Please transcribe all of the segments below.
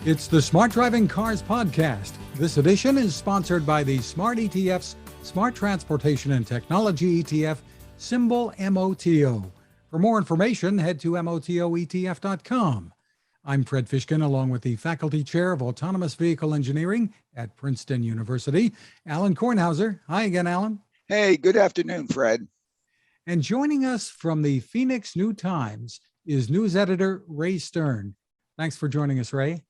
It's the Smart Driving Cars podcast. This edition is sponsored by the Smart ETF's Smart Transportation and Technology ETF, symbol MOTO. For more information, head to motoetf.com. I'm Fred Fishkin, along with the Faculty Chair of Autonomous Vehicle Engineering at Princeton University, Alain Kornhauser. Hi again, Alain. Hey, good afternoon, Fred. And joining us from the Phoenix New Times is news editor Ray Stern. Thanks for joining us, Ray.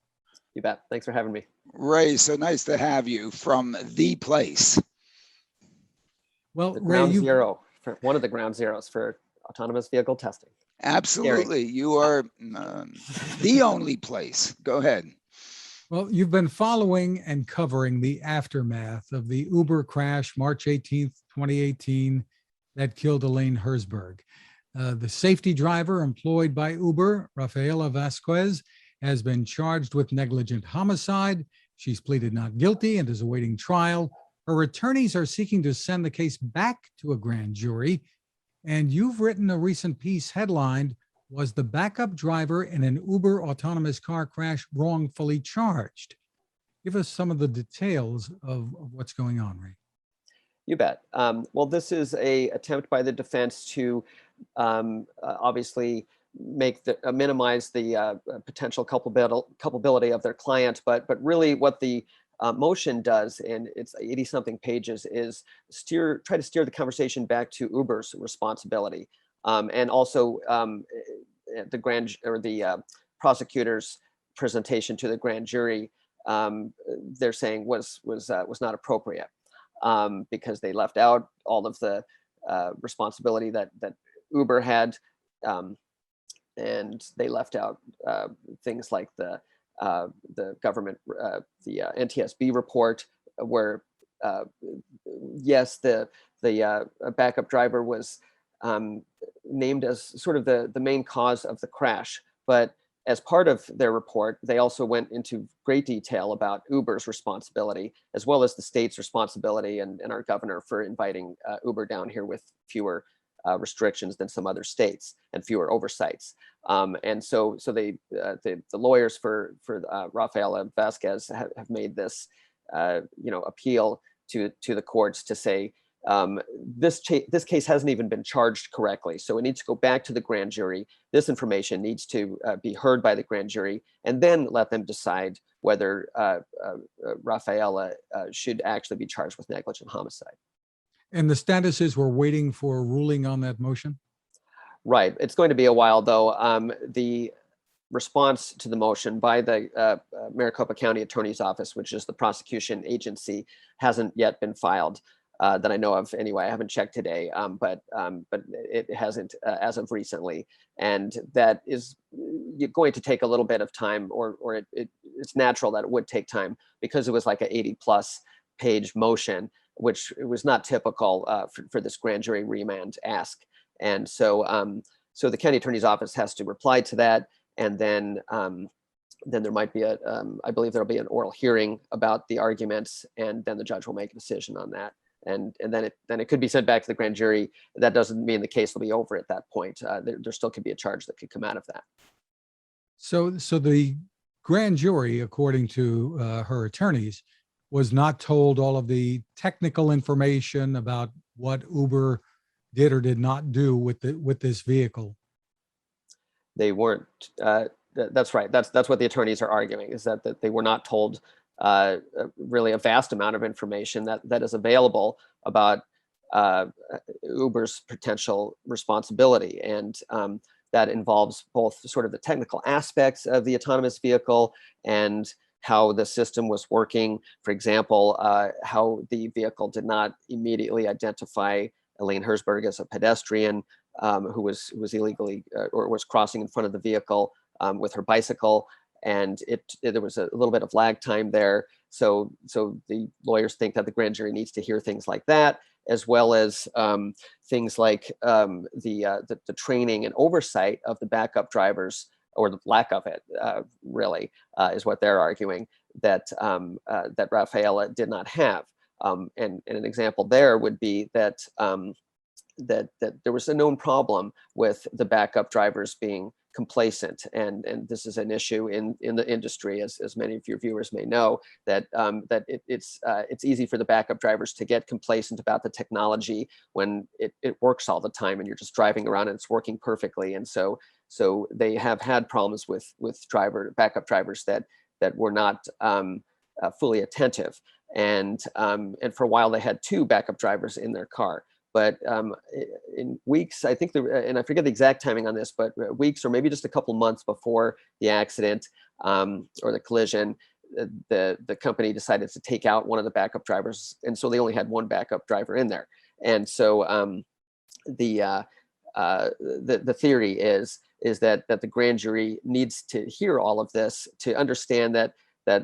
You bet. Thanks for having me. Ray, so nice to have you from the place. Well, The Ray, ground zero, for one of the ground zeros for autonomous vehicle testing. Absolutely. Scary. You are the only place. Go ahead. Well, you've been following and covering the aftermath of the Uber crash, March 18th, 2018, that killed Elaine Herzberg. The safety driver employed by Uber, Rafaela Vasquez, has been charged with negligent homicide. She's pleaded not guilty and is awaiting trial. Her attorneys are seeking to send the case back to a grand jury. And you've written a recent piece headlined, "Was the backup driver in an Uber autonomous car crash wrongfully charged?" Give us some of the details of what's going on, Ray. You bet. Well, this is an attempt by the defense to obviously minimize the potential culpability of their client, but really what the motion does, and it's 80-something pages, is try to steer the conversation back to Uber's responsibility, and also the prosecutor's presentation to the grand jury. They're saying was not appropriate because they left out all of the responsibility that Uber had. And they left out things like the government, the NTSB report, where yes, the backup driver was named as sort of the main cause of the crash, but as part of their report, they also went into great detail about Uber's responsibility, as well as the state's responsibility and our governor for inviting Uber down here with fewer restrictions than some other states and fewer oversights. And so the lawyers for Rafaela Vasquez have made this appeal to the courts to say this case hasn't even been charged correctly, so it needs to go back to the grand jury. This information needs to be heard by the grand jury, and then let them decide whether Rafaela should actually be charged with negligent homicide. And the status is we're waiting for a ruling on that motion? Right. It's going to be a while, though. The response to the motion by the Maricopa County Attorney's Office, which is the prosecution agency, hasn't yet been filed that I know of. Anyway, I haven't checked today, but it hasn't as of recently. And that is going to take a little bit of time, or it's natural that it would take time because it was like an 80-plus page motion, which was not typical for this grand jury remand ask. And so the county attorney's office has to reply to that, and then there might be I believe there'll be an oral hearing about the arguments, and then the judge will make a decision on that, and then it could be sent back to the grand jury. That doesn't mean the case will be over at that point. There still could be a charge that could come out of that. So the grand jury, according to her attorneys, was not told all of the technical information about what Uber did or did not do with this vehicle. They weren't. That's right. That's what the attorneys are arguing, is that they were not told really a vast amount of information that is available about Uber's potential responsibility, and that involves both sort of the technical aspects of the autonomous vehicle and how the system was working. For example, how the vehicle did not immediately identify Elaine Herzberg as a pedestrian who was illegally or was crossing in front of the vehicle with her bicycle, and there was a little bit of lag time there. So the lawyers think that the grand jury needs to hear things like that, as well as things like the training and oversight of the backup drivers, or the lack of it, really, is what they're arguing, that Rafaela did not have. And an example there would be that there was a known problem with the backup drivers being complacent, and this is an issue in the industry, as many of your viewers may know, that it's easy for the backup drivers to get complacent about the technology when it works all the time and you're just driving around and it's working perfectly. And so they have had problems with backup drivers that were not fully attentive, and for a while they had 2 backup drivers in their car. But in weeks, I think, and I forget the exact timing on this, but weeks or maybe just a couple months before the accident or the collision, the company decided to take out one of the backup drivers, and so they only had 1 backup driver in there. And so the theory is that the grand jury needs to hear all of this to understand that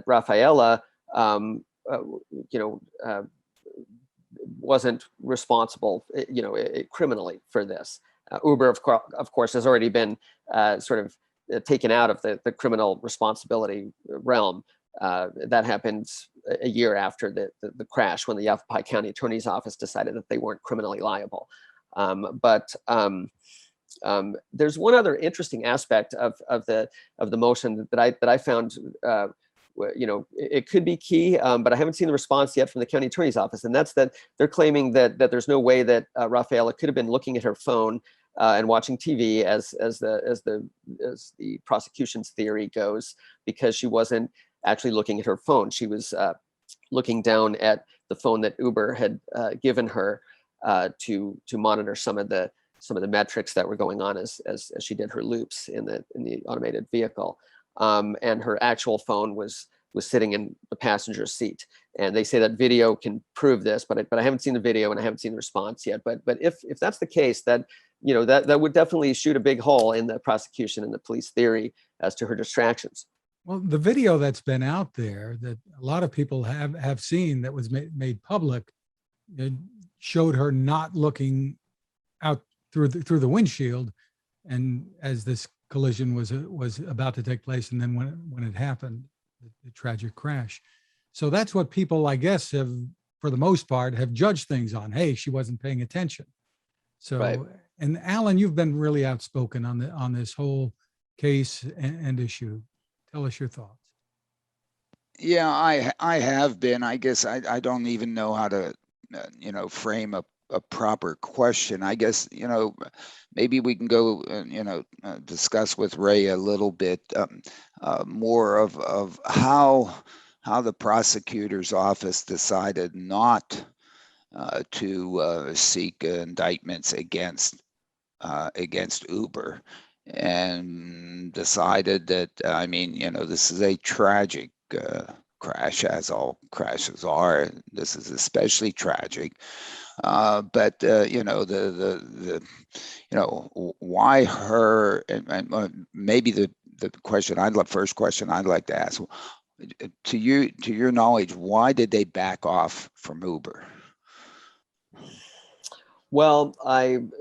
Rafaela, wasn't responsible, criminally for this. Uber, of course, has already been sort of taken out of the criminal responsibility realm. That happened a year after the crash, when the Yavapai County Attorney's Office decided that they weren't criminally liable. But there's one other interesting aspect of the motion that I found. It could be key, but I haven't seen the response yet from the county attorney's office, and that's that they're claiming that there's no way that Rafaela could have been looking at her phone and watching TV, as the prosecution's theory goes, because she wasn't actually looking at her phone. She was looking down at the phone that Uber had given her to monitor some of the metrics that were going on as she did her loops in the automated vehicle. And her actual phone was sitting in the passenger seat. And they say that video can prove this, but I haven't seen the video and I haven't seen the response yet. But if that's the case, that would definitely shoot a big hole in the prosecution and the police theory as to her distractions. Well, the video that's been out there that a lot of people have seen, that was made public, it showed her not looking out through the windshield, and as this collision was about to take place, and then when it happened, the tragic crash. So that's what people, I guess, have, for the most part, have judged things on. Hey, she wasn't paying attention. So, right. And Alain, you've been really outspoken on this whole case and issue. Tell us your thoughts. Yeah, I have been. I guess I don't even know how to, frame a proper question. I guess, maybe we can go, discuss with Ray a little bit more of how the prosecutor's office decided not to seek indictments against Uber, and decided that, this is a tragic crash, as all crashes are. This is especially tragic. But why her, and maybe the first question I'd like to ask, to your knowledge, why did they back off from Uber? Well, I'm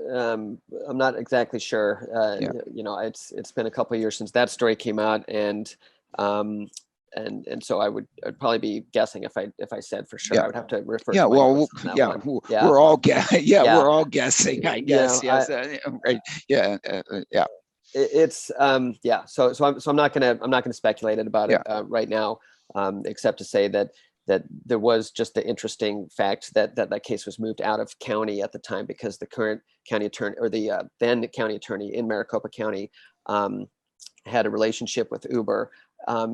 not exactly sure. Yeah. It's been a couple of years since that story came out, and so I'd probably be guessing if I said for sure. Yeah. I would have to refer. Yeah. To Well, yeah, one. we're all we're all guessing, I guess. Yes. Right. Yeah. Yeah. It's yeah. So I'm not gonna speculate about it right now, except to say that there was just the interesting fact that case was moved out of county at the time, because the current county attorney, or the then county attorney in Maricopa County, had a relationship with Uber,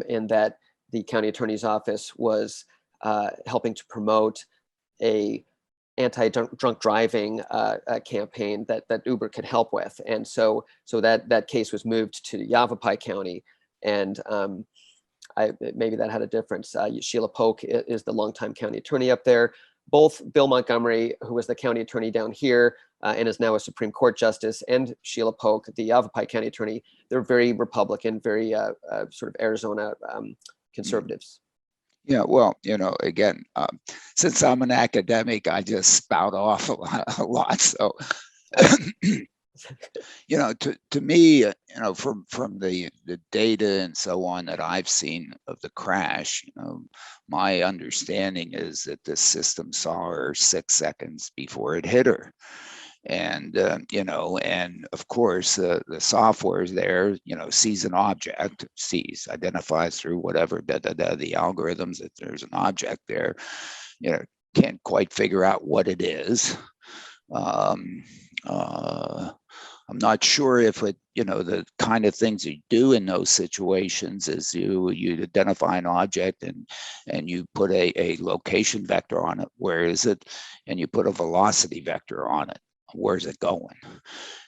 in that the county attorney's office was helping to promote a anti-drunk driving campaign that Uber could help with, and so that case was moved to Yavapai County, and maybe that had a difference. Sheila Polk is the longtime county attorney up there. Both Bill Montgomery, who was the county attorney down here and is now a Supreme Court justice, and Sheila Polk, the Yavapai county attorney, they're very Republican, very sort of Arizona conservatives. Yeah, well, again, since I'm an academic, I just spout off a lot. So, to me, from the data and so on that I've seen of the crash, my understanding is that the system saw her 6 seconds before it hit her. And, and of course, the software is there, sees an object, identifies through whatever, the algorithms that there's an object there, can't quite figure out what it is. I'm not sure if it, the kind of things you do in those situations is you identify an object and you put a location vector on it. Where is it? And you put a velocity vector on it. Where's it going?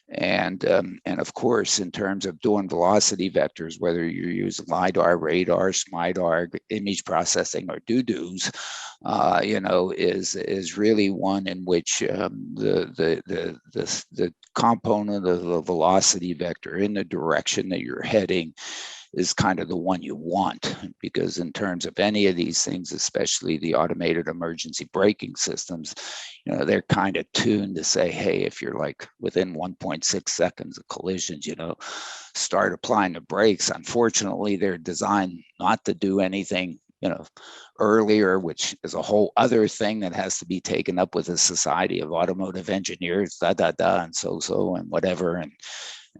And of course, in terms of doing velocity vectors, whether you use LiDAR, radar, SMIDAR, image processing, or doo-doos, is really one in which the component of the velocity vector in the direction that you're heading is kind of the one you want, because in terms of any of these things, especially the automated emergency braking systems, they're kind of tuned to say, hey, if you're like within 1.6 seconds of collisions, start applying the brakes. Unfortunately, they're designed not to do anything earlier, which is a whole other thing that has to be taken up with the Society of Automotive Engineers, and so and whatever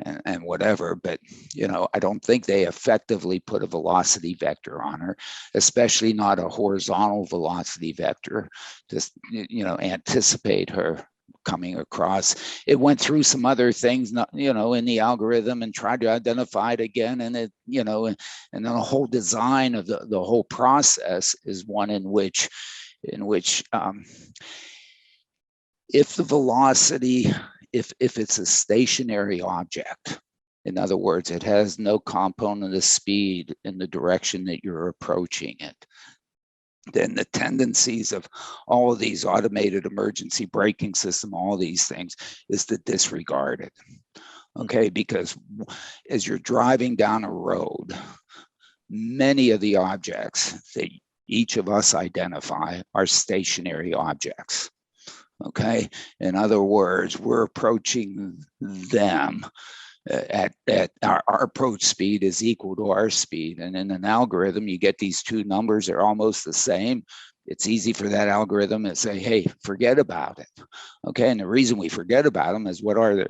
and whatever. But I don't think they effectively put a velocity vector on her, especially not a horizontal velocity vector, just anticipate her coming across. It went through some other things, in the algorithm and tried to identify it again. And it, and then the whole design of the whole process is one in which if the velocity, if it's a stationary object, in other words, it has no component of speed in the direction that you're approaching it, then the tendencies of all of these automated emergency braking system, all these things, is to disregard it. Okay, because as you're driving down a road, many of the objects that each of us identify are stationary objects. Okay, in other words, we're approaching them at our approach speed is equal to our speed. And in an algorithm, you get these two numbers, they're almost the same. It's easy for that algorithm to say, hey, forget about it. Okay, and the reason we forget about them is what are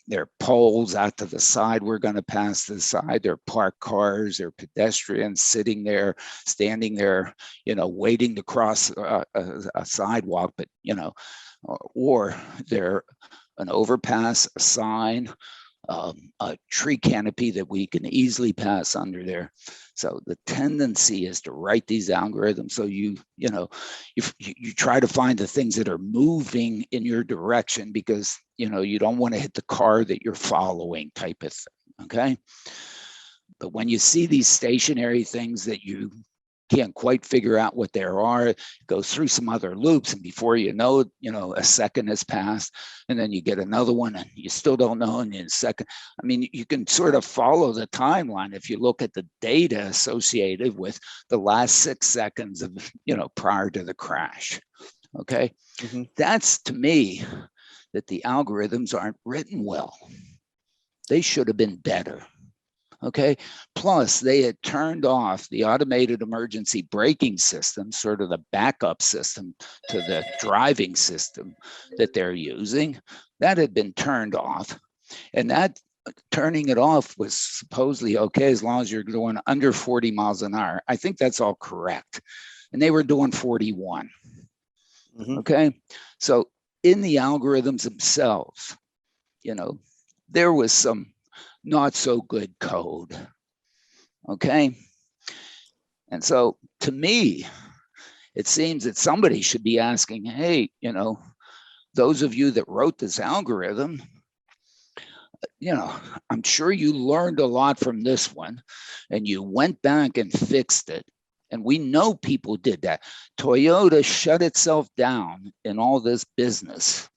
they're poles out to the side. We're going to pass the side. They're parked cars. They're pedestrians sitting there, standing there, waiting to cross a sidewalk. But or they're an overpass, a sign, a tree canopy that we can easily pass under there. So the tendency is to write these algorithms so you try to find the things that are moving in your direction, because you don't want to hit the car that you're following, type of thing. Okay, but when you see these stationary things that you can't quite figure out what there are, it goes through some other loops, and before you know it, a second has passed, and then you get another one and you still don't know, and in a second, I mean, you can sort of follow the timeline if you look at the data associated with the last 6 seconds of, prior to the crash. Okay, That's, to me, that the algorithms aren't written well. They should have been better. Okay, plus they had turned off the automated emergency braking system, sort of the backup system to the driving system that they're using. That had been turned off, and that turning it off was supposedly okay as long as you're going under 40 miles an hour. I think that's all correct, and they were doing 41. Okay, so in the algorithms themselves, there was some not so good code. Okay, and so to me, it seems that somebody should be asking, hey, those of you that wrote this algorithm, I'm sure you learned a lot from this one, and you went back and fixed it. And we know people did that. Toyota shut itself down in all this business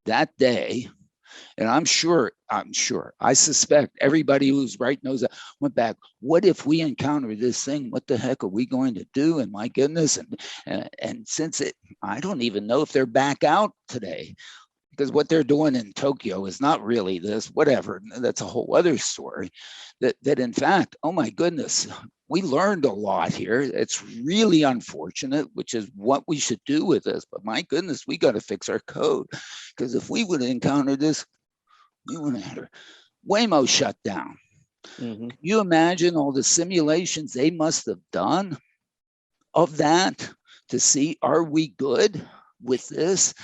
that day. And I suspect everybody who's right knows that, went back, what if we encounter this thing? What the heck are we going to do? And my goodness. And since I don't even know if they're back out today, because what they're doing in Tokyo is not really this, whatever. That's a whole other story. That in fact, oh my goodness, we learned a lot here. It's really unfortunate, which is what we should do with this. But my goodness, we got to fix our code, because if we would have encountered this, we would have had Waymo shut down. Mm-hmm. Can you imagine all the simulations they must have done of that to see, are we good with this?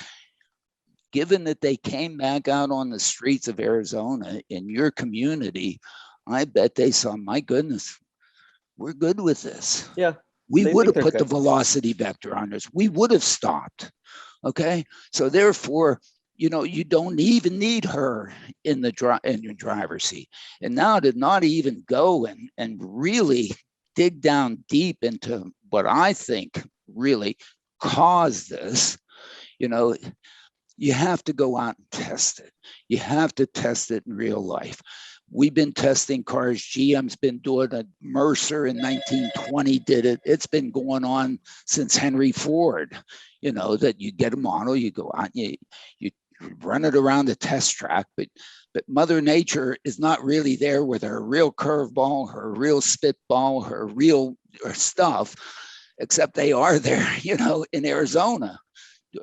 Given that they came back out on the streets of Arizona in your community, I bet they saw, my goodness, we're good with this. Yeah. We They would think have they're put the good. velocity vector on this. We would have stopped. Okay. So therefore, you know, you don't even need her in the in your driver's seat. And now to not even go and really dig down deep into what I think really caused this, you know, you have to go out and test it. You have to test it in real life. We've been testing cars. GM's been doing it. Mercer in 1920 did it. It's been going on since Henry Ford, you know, that you get a model, you go out, you run it around the test track, but Mother Nature is not really there with her real curveball, her real spitball, her real stuff, except they are there, you know, in Arizona,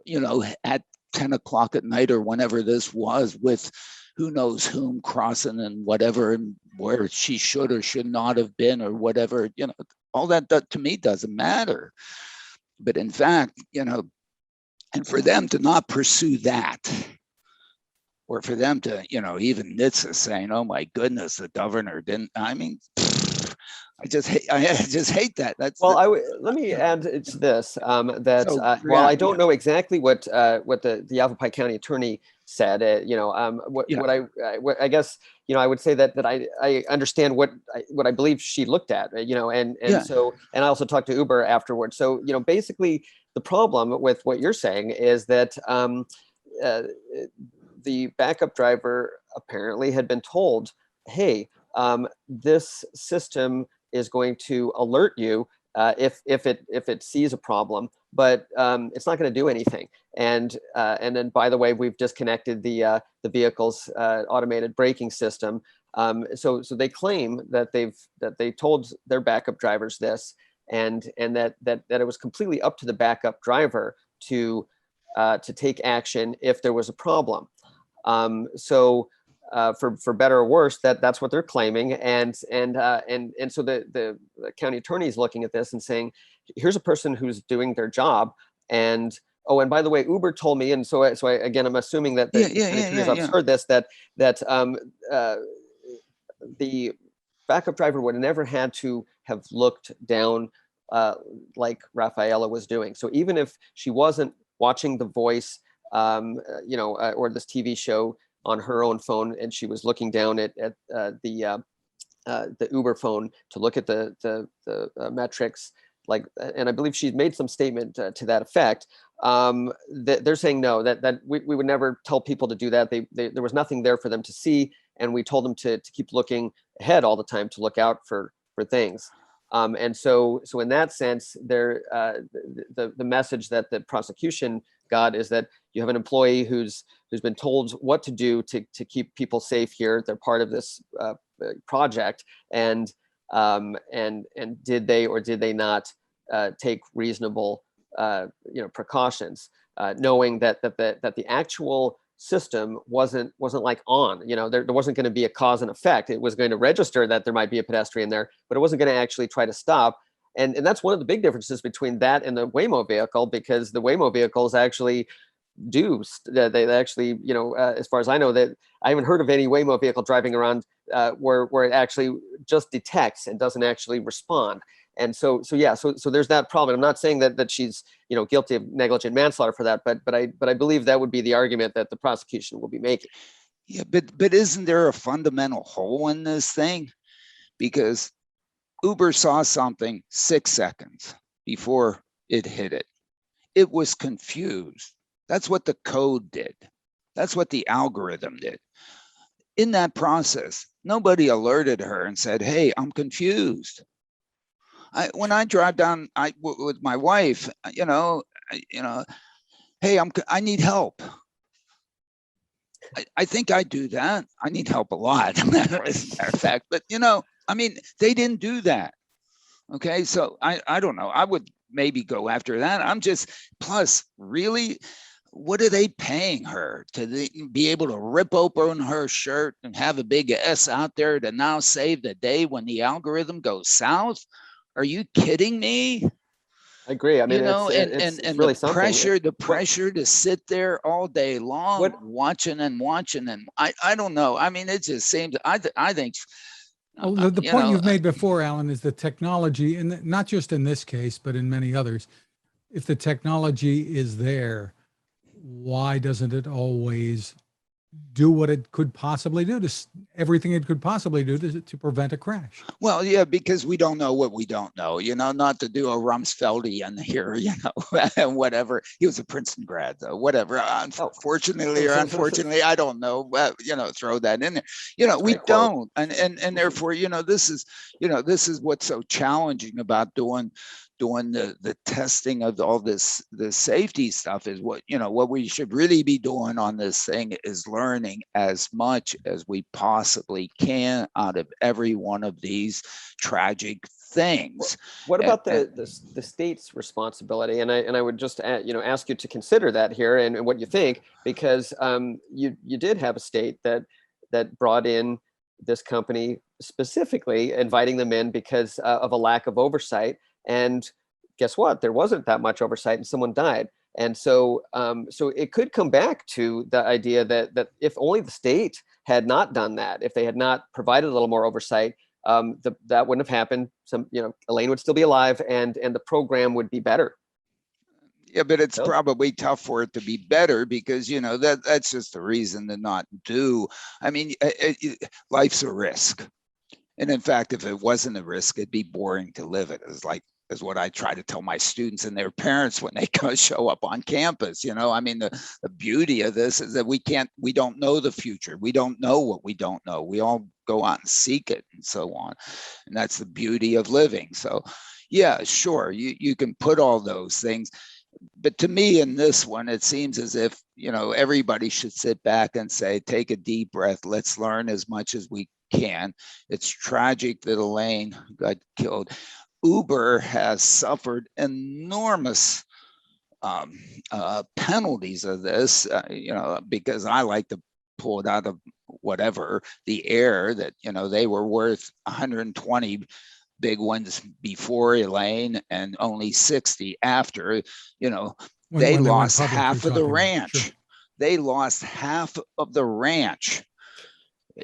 you know, at 10 o'clock at night or whenever this was, with who knows whom crossing and whatever, and where she should or should not have been or whatever, you know, all that to me doesn't matter. But in fact, you know, and for them to not pursue that, or for them to, you know, even NHTSA saying, oh my goodness, the governor didn't, I mean, I just hate that. That's well, let me add to this that so, while I don't yeah. know exactly what the Yavapai County attorney said, you know, what I guess, you know, I would say that I understand what I believe she looked at, you know, and Yeah. so, and I also talked to Uber afterwards. So, you know, basically the problem with what you're saying is that the backup driver apparently had been told, hey, this system is going to alert you if it sees a problem, but it's not going to do anything. And then, by the way, we've disconnected the vehicle's automated braking system. So they claim that they told their backup drivers this, and that it was completely up to the backup driver to take action if there was a problem. So for better or worse, that's what they're claiming, and so the county attorney is looking at this and saying, here's a person who's doing their job, and oh, and by the way, Uber told me, and so again, I'm assuming that the county attorney's have heard this, that the backup driver would have never had to have looked down like Rafaela was doing. So even if she wasn't watching The Voice, you know, or this TV show on her own phone, and she was looking down at the Uber phone to look at the metrics, like, and I believe she made some statement to that effect. That they're saying no, that we would never tell people to do that. There was nothing there for them to see, and we told them to keep looking ahead all the time, to look out for things. And so in that sense, the message that the prosecution got is that you have an employee who's been told what to do to keep people safe here. They're part of this project, and did they or did they not take reasonable precautions, knowing that the actual system wasn't like on, you know, there wasn't going to be a cause and effect. It was going to register that there might be a pedestrian there, but it wasn't going to actually try to stop. And that's one of the big differences between that and the Waymo vehicle, because the Waymo vehicles actually do, they actually, you know, as far as I know, that I haven't heard of any Waymo vehicle driving around where it actually just detects and doesn't actually respond. And so there's that problem. I'm not saying that she's, you know, guilty of negligent manslaughter for that, but I believe that would be the argument that the prosecution will be making. Yeah, but isn't there a fundamental hole in this thing? Because Uber saw something 6 seconds before it hit it. It was confused. That's what the code did. That's what the algorithm did. In that process, nobody alerted her and said, hey, I'm confused. When I drive down with my wife, you know, hey, I need help. I think I do that. I need help a lot, as a matter of fact. But, you know, I mean, they didn't do that. Okay, so I don't know. I would maybe go after that. I'm just, plus, really, what are they paying her to be able to rip open her shirt and have a big S out there to now save the day when the algorithm goes south? Are you kidding me? I agree. I mean, And really something. the pressure to sit there all day long watching and I don't know. I mean, it just seems, I think, Well, the point you've made before, Alan, is the technology, and not just in this case, but in many others. If the technology is there, why doesn't it always do what it could possibly do, everything it could possibly do to prevent a crash? Well, yeah, because we don't know what we don't know, not to do a Rumsfeldian here, and whatever. He was a Princeton grad, though, whatever. Unfortunately or unfortunately, I don't know, throw that in there. We don't. And therefore, this is what's so challenging about doing the testing of all this, the safety stuff is what we should really be doing on this thing is learning as much as we possibly can out of every one of these tragic things. What about the state's responsibility? And I would just ask you to consider that here and what you think, because you did have a state that brought in this company specifically, inviting them in because of a lack of oversight. And guess what? There wasn't that much oversight, and someone died. And so it could come back to the idea that if only the state had not done that, if they had not provided a little more oversight, that wouldn't have happened. Elaine would still be alive, and the program would be better. Yeah, but it's probably tough for it to be better because, that's just a reason to not do. I mean, life's a risk. And in fact, if it wasn't a risk, it'd be boring to live it. Is what I try to tell my students and their parents when they show up on campus. I mean, the beauty of this is that we don't know the future. We don't know what we don't know. We all go out and seek it and so on. And that's the beauty of living. So yeah, sure, you can put all those things. But to me, in this one, it seems as if, everybody should sit back and say, take a deep breath. Let's learn as much as we can. It's tragic that Alain got killed. Uber has suffered enormous penalties of this, because I like to pull it out of whatever the air that, they were worth 120 big ones before Elaine and only 60 after, they lost half of the ranch. Sure. They lost half of the ranch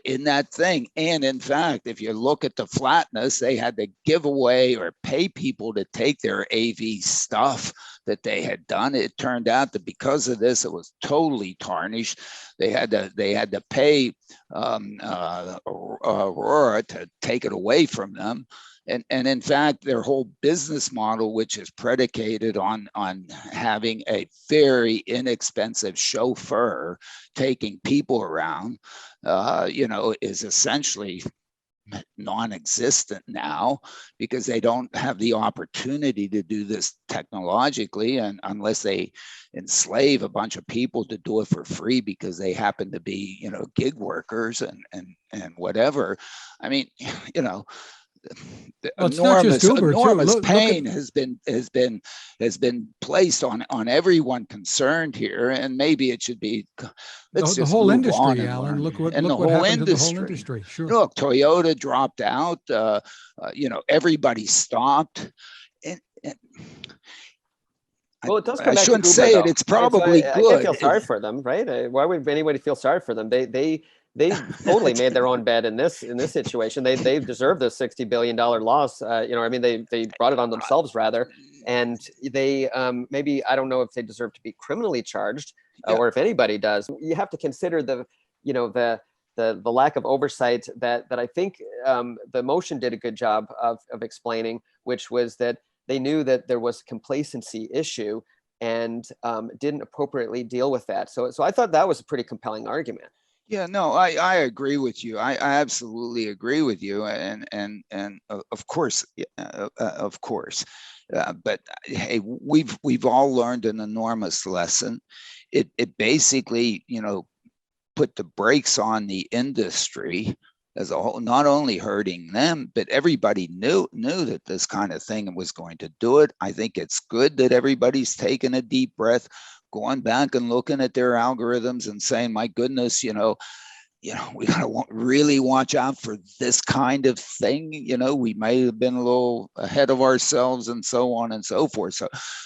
in that thing. And in fact, if you look at the flatness, they had to give away or pay people to take their AV stuff that they had done. It turned out that because of this, it was totally tarnished. They had to pay Aurora to take it away from them. And in fact, their whole business model, which is predicated on having a very inexpensive chauffeur taking people around, is essentially non-existent now because they don't have the opportunity to do this technologically, and unless they enslave a bunch of people to do it for free because they happen to be, gig workers and whatever. I mean, enormous pain has been placed on everyone concerned here, and maybe it should be the whole industry, Alan. Look what happened to the whole industry. Sure. Look, Toyota dropped out. Everybody stopped. Well, it does come I back shouldn't to Uber, say though. It's probably good. I can't feel sorry for them, right? Why would anybody feel sorry for them? They totally made their own bed in this situation. They deserve this $60 billion loss. They brought it on themselves rather, and they maybe, I don't know if they deserve to be criminally charged or if anybody does. You have to consider the lack of oversight that I think the motion did a good job of explaining, which was that they knew that there was a complacency issue and didn't appropriately deal with that. So I thought that was a pretty compelling argument. Yeah, no, I agree with you. I absolutely agree with you, and of course, but hey, we've all learned an enormous lesson. It basically, put the brakes on the industry as a whole, not only hurting them, but everybody knew that this kind of thing was going to do it. I think it's good that everybody's taking a deep breath, going back and looking at their algorithms and saying, my goodness, we got to really watch out for this kind of thing. We may have been a little ahead of ourselves and so on and so forth.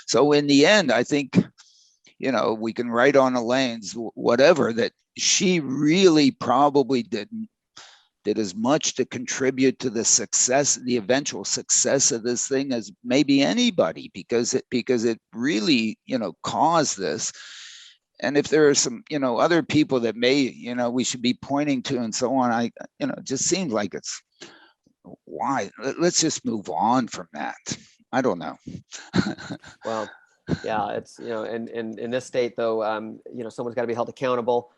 So in the end, I think, we can write on Elaine's whatever, that she really probably did as much to contribute to the eventual success of this thing as maybe anybody, because it really, caused this. And if there are some, other people that may, we should be pointing to and so on, it just seems like it's why. Let's just move on from that. I don't know. Well, yeah, it's, and in this state though, someone's got to be held accountable.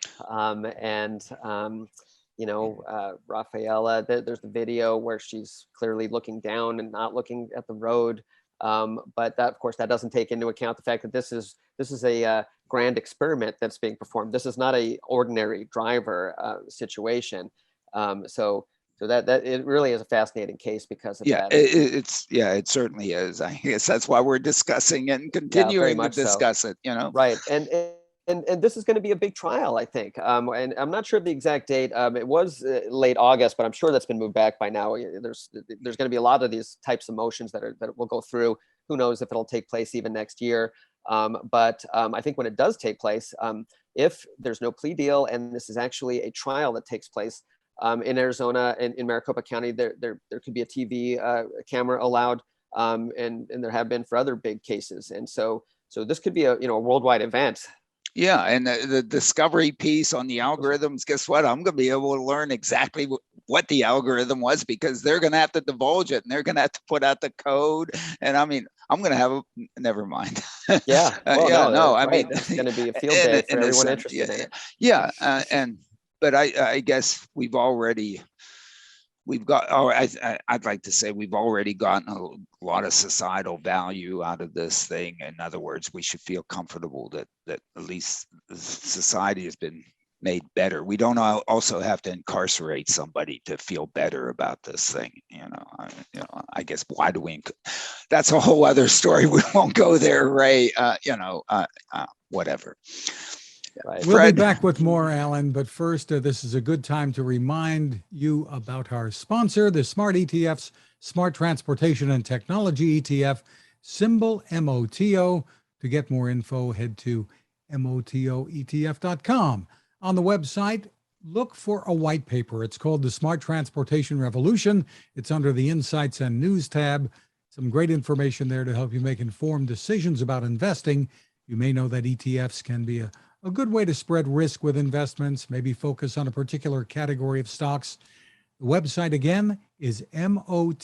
Rafaela, there's the video where she's clearly looking down and not looking at the road. But that, of course, that doesn't take into account the fact that this is a grand experiment that's being performed. This is not a ordinary driver situation. So that it really is a fascinating case because of that. It certainly is. I guess that's why we're discussing it and continuing to discuss it. Right, and this is going to be a big trial, I think. And I'm not sure of the exact date. It was late August, but I'm sure that's been moved back by now. There's going to be a lot of these types of motions that will go through. Who knows if it'll take place even next year? But I think when it does take place, if there's no plea deal and this is actually a trial that takes place in Arizona and in Maricopa County, there could be a TV camera allowed, and there have been for other big cases. And so this could be a worldwide event. Yeah, and the discovery piece on the algorithms, guess what? I'm going to be able to learn exactly what the algorithm was, because they're going to have to divulge it and they're going to have to put out the code. And I mean, I'm going to have never mind. Yeah. Well, I right. mean, it's going to be a field day for everyone interested in it. Yeah. But I guess I'd like to say we've already gotten a lot of societal value out of this thing. In other words, we should feel comfortable that at least society has been made better. We don't also have to incarcerate somebody to feel better about this thing. I guess why do we? That's a whole other story. We won't go there, Ray. Whatever. Right. We'll be back with more, Alain, but first, this is a good time to remind you about our sponsor, the Smart ETFs, Smart Transportation and Technology ETF, symbol MOTO. To get more info, head to motoetf.com. On the website, look for a white paper. It's called The Smart Transportation Revolution. It's under the Insights and News tab. Some great information there to help you make informed decisions about investing. You may know that ETFs can be a good way to spread risk with investments, maybe focus on a particular category of stocks. The website again is motoetf.com.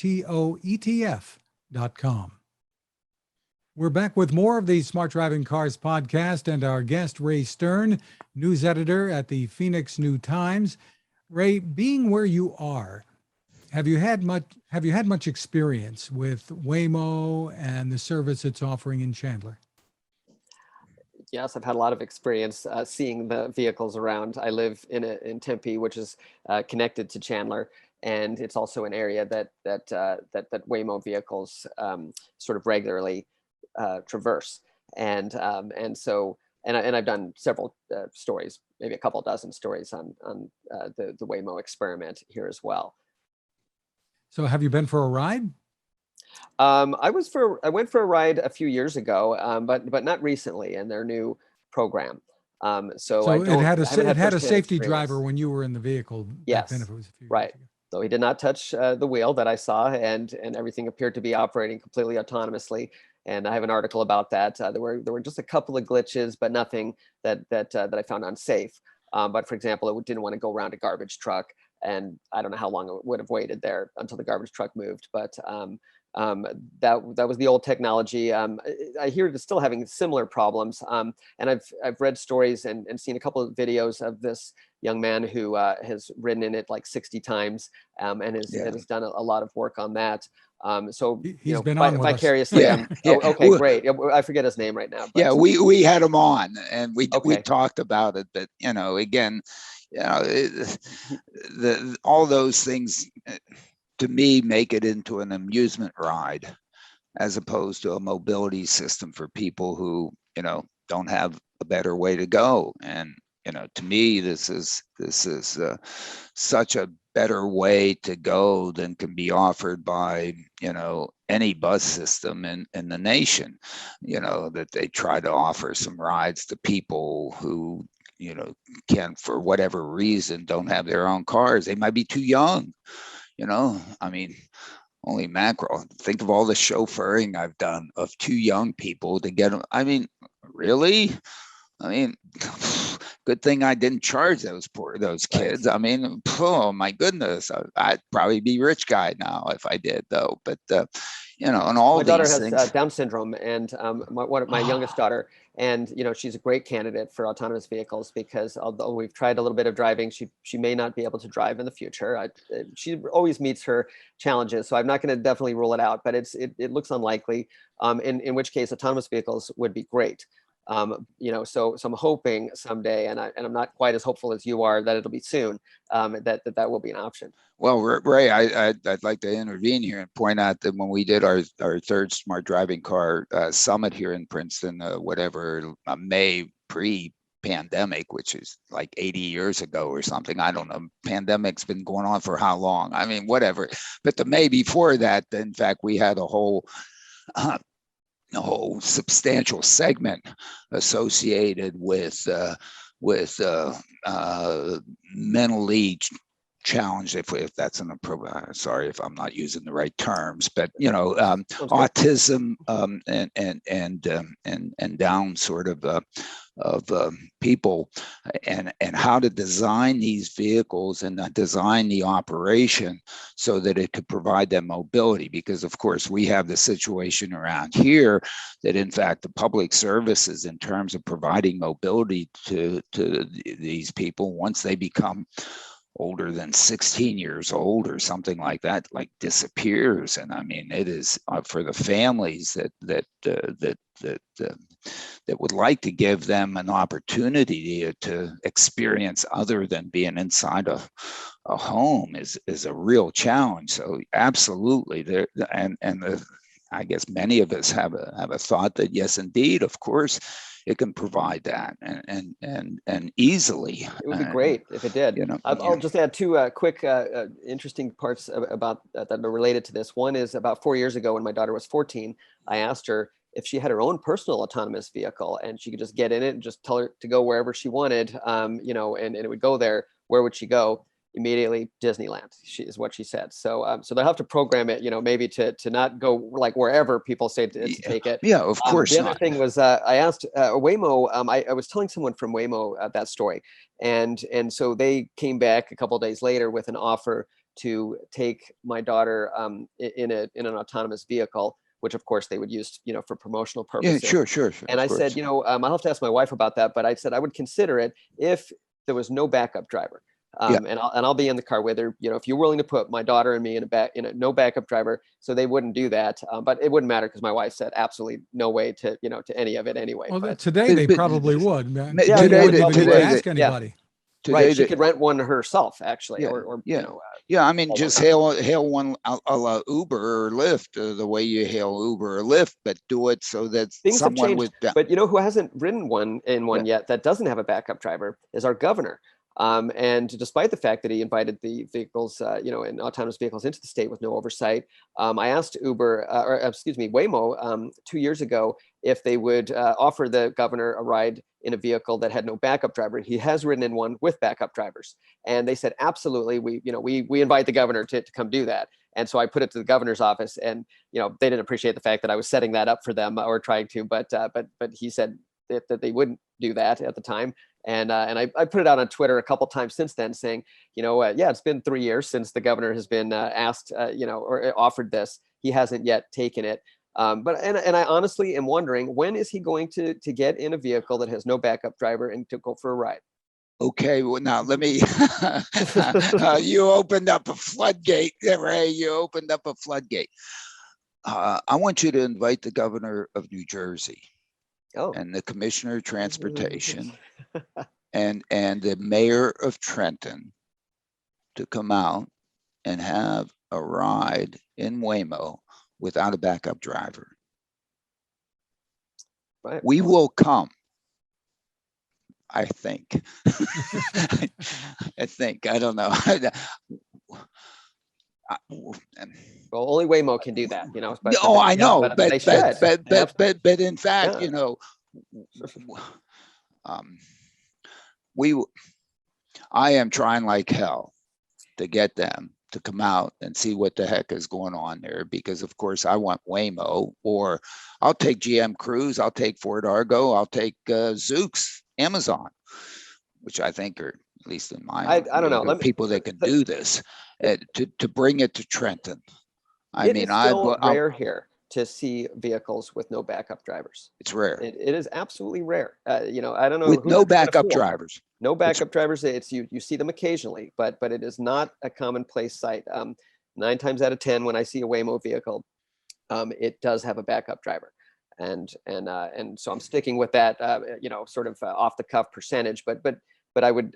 We're back with more of the Smart Driving Cars podcast and our guest, Ray Stern, news editor at the Phoenix New Times. Ray, being where you are, have you had much experience with Waymo and the service it's offering in Chandler? Yes, I've had a lot of experience seeing the vehicles around. I live in Tempe, which is connected to Chandler, and it's also an area that Waymo vehicles sort of regularly traverse. And I've done several stories, maybe a couple dozen stories on the Waymo experiment here as well. So, have you been for a ride? I went for a ride a few years ago, but not recently in their new program. So it had a safety driver when you were in the vehicle. Yes, then if it was a few right. years ago. So he did not touch the wheel that I saw, and everything appeared to be operating completely autonomously. And I have an article about that. There were just a couple of glitches, but nothing that I found unsafe. But for example, it didn't want to go around a garbage truck, and I don't know how long it would have waited there until the garbage truck moved. But that was the old technology. I hear it's still having similar problems. And I've read stories and seen a couple of videos of this young man who has ridden in it like 60 times and has done a lot of work on that. So he's been on vicariously. Okay, great. I forget his name right now. But. Yeah, we had him on and we talked about it, but again, you know, all those things to me make it into an amusement ride as opposed to a mobility system for people who, you know, don't have a better way to go. And, you know, to me, this is such a better way to go than can be offered by, you know, any bus system in the nation, you know, that they try to offer some rides to people who, you know, can, for whatever reason, don't have their own cars. They might be too young, you know, I mean, only macro. Think of all the chauffeuring I've done of two young people to get them. I mean, really? I mean, good thing I didn't charge those kids. I mean, oh my goodness, I'd probably be rich guy now if I did, though. But you know, and all my daughter these has things. Down syndrome, and my youngest daughter, and you know, she's a great candidate for autonomous vehicles because although we've tried a little bit of driving, she may not be able to drive in the future. She always meets her challenges, so I'm not going to definitely rule it out, but it looks unlikely. In which case, autonomous vehicles would be great. You know, so I'm hoping someday, and I'm not quite as hopeful as you are that it'll be soon, that will be an option. Well, Ray, I'd like to intervene here and point out that when we did our third smart driving car summit here in Princeton, May pre-pandemic, which is like 80 years ago or something. I don't know. Pandemic's been going on for how long? I mean, whatever. But the May before that, in fact, we had a whole substantial segment associated with mentally challenged, if that's an appropriate, sorry if I'm not using the right terms, but you know, autism and down sort of people, and how to design these vehicles and design the operation so that it could provide them mobility. Because of course we have the situation around here that in fact the public services in terms of providing mobility to these people once they become older than 16 years old or something like that, like disappears. And I mean, it is for the families that would like to give them an opportunity to experience other than being inside a home is a real challenge. So absolutely, there I guess many of us have a thought that yes, indeed, of course, it can provide that and easily. It would be great if it did. You know, I'll just add two quick interesting parts about that are related to this. One is about 4 years ago when my daughter was 14, I asked her if she had her own personal autonomous vehicle and she could just get in it and just tell her to go wherever she wanted, you know, and it would go there. Where would she go? Immediately Disneyland, is what she said. So so they'll have to program it, you know, maybe to not go like wherever people say to take it. Yeah, of course. The other thing was I asked Waymo. I was telling someone from Waymo that story, and so they came back a couple of days later with an offer to take my daughter in an autonomous vehicle, which of course they would use, you know, for promotional purposes. Yeah, sure. And I said, you know, I'll have to ask my wife about that, but I said I would consider it if there was no backup driver. And I'll be in the car with her. You know, if you're willing to put my daughter and me in a no backup driver, so they wouldn't do that. But it wouldn't matter because my wife said absolutely no way to, you know, to any of it anyway. Well, but today they probably would. Yeah, Today, wouldn't even need to ask anybody. Right, she could rent one herself, actually, Yeah, or yeah. you know. Yeah, I mean, just hail one a la Uber or Lyft, the way you hail Uber or Lyft, but do it so that Things have someone changed. with But you know who hasn't ridden one yet that doesn't have a backup driver is our governor. And despite the fact that he invited the vehicles, you know, and autonomous vehicles into the state with no oversight, I asked Waymo 2 years ago if they would offer the governor a ride in a vehicle that had no backup driver. He has ridden in one with backup drivers, and they said absolutely. We invite the governor to come do that. And so I put it to the governor's office, and you know they didn't appreciate the fact that I was setting that up for them or trying to, but he said that they wouldn't do that at the time. And I put it out on Twitter a couple times since then saying, you know, yeah, it's been 3 years since the governor has been asked, you know, or offered this. He hasn't yet taken it. But I honestly am wondering, when is he going to get in a vehicle that has no backup driver and to go for a ride? Okay, well now let me. You opened up a floodgate, Ray. You opened up a floodgate. I want you to invite the governor of New Jersey. Oh. And the commissioner of transportation and the mayor of Trenton to come out and have a ride in Waymo without a backup driver. Right. We will come. I think. I don't know. Well, only Waymo can do that, but Oh, I know, but but they should. but in fact, Yeah. I am trying like hell to get them to come out and see what the heck is going on there, because of course I want Waymo, or I'll take GM Cruise, I'll take Ford Argo, I'll take Zoox, Amazon, which I think are, at least in my I don't know. people that can do this, to bring it to Trenton. It's still rare here to see vehicles with no backup drivers. It's rare. It is absolutely rare. I don't know. With no backup drivers. No backup drivers. It's you see them occasionally, but it is not a commonplace sight. 9 times out of 10, when I see a Waymo vehicle, it does have a backup driver, and so I'm sticking with that, sort of off the cuff percentage. But I would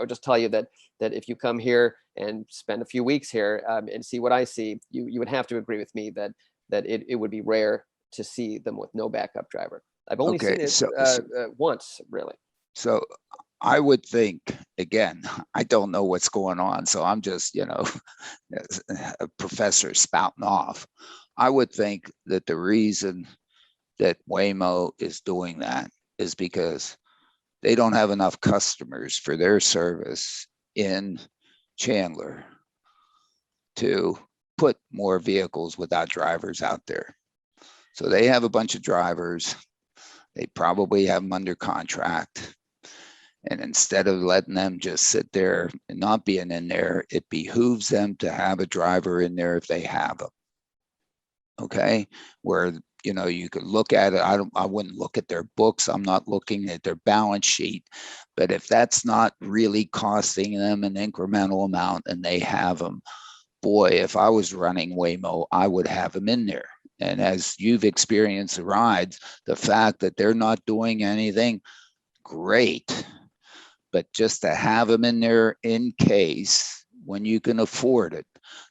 just tell you that if you come here and spend a few weeks here and see what I see, you would have to agree with me that it would be rare to see them with no backup driver. I've only seen it once, really. So I would think, again, I don't know what's going on, so I'm just, a professor spouting off. I would think that the reason that Waymo is doing that is because they don't have enough customers for their service in Chandler to put more vehicles without drivers out there. So they have a bunch of drivers. They probably have them under contract. And instead of letting them just sit there and not being in there, it behooves them to have a driver in there if they have them. Okay, where you could look at it. I wouldn't look at their books. I'm not looking at their balance sheet. But if that's not really costing them an incremental amount and they have them, boy, if I was running Waymo, I would have them in there. And as you've experienced the rides, the fact that they're not doing anything, great. But just to have them in there in case, when you can afford it.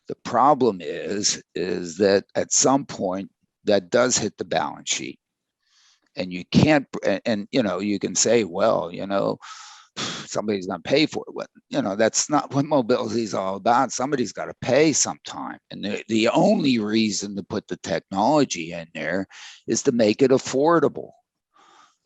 The problem is that at some point that does hit the balance sheet, and you can't, and you can say, well, somebody's going to pay for it. But, that's not what mobility is all about. Somebody's got to pay sometime. And the only reason to put the technology in there is to make it affordable.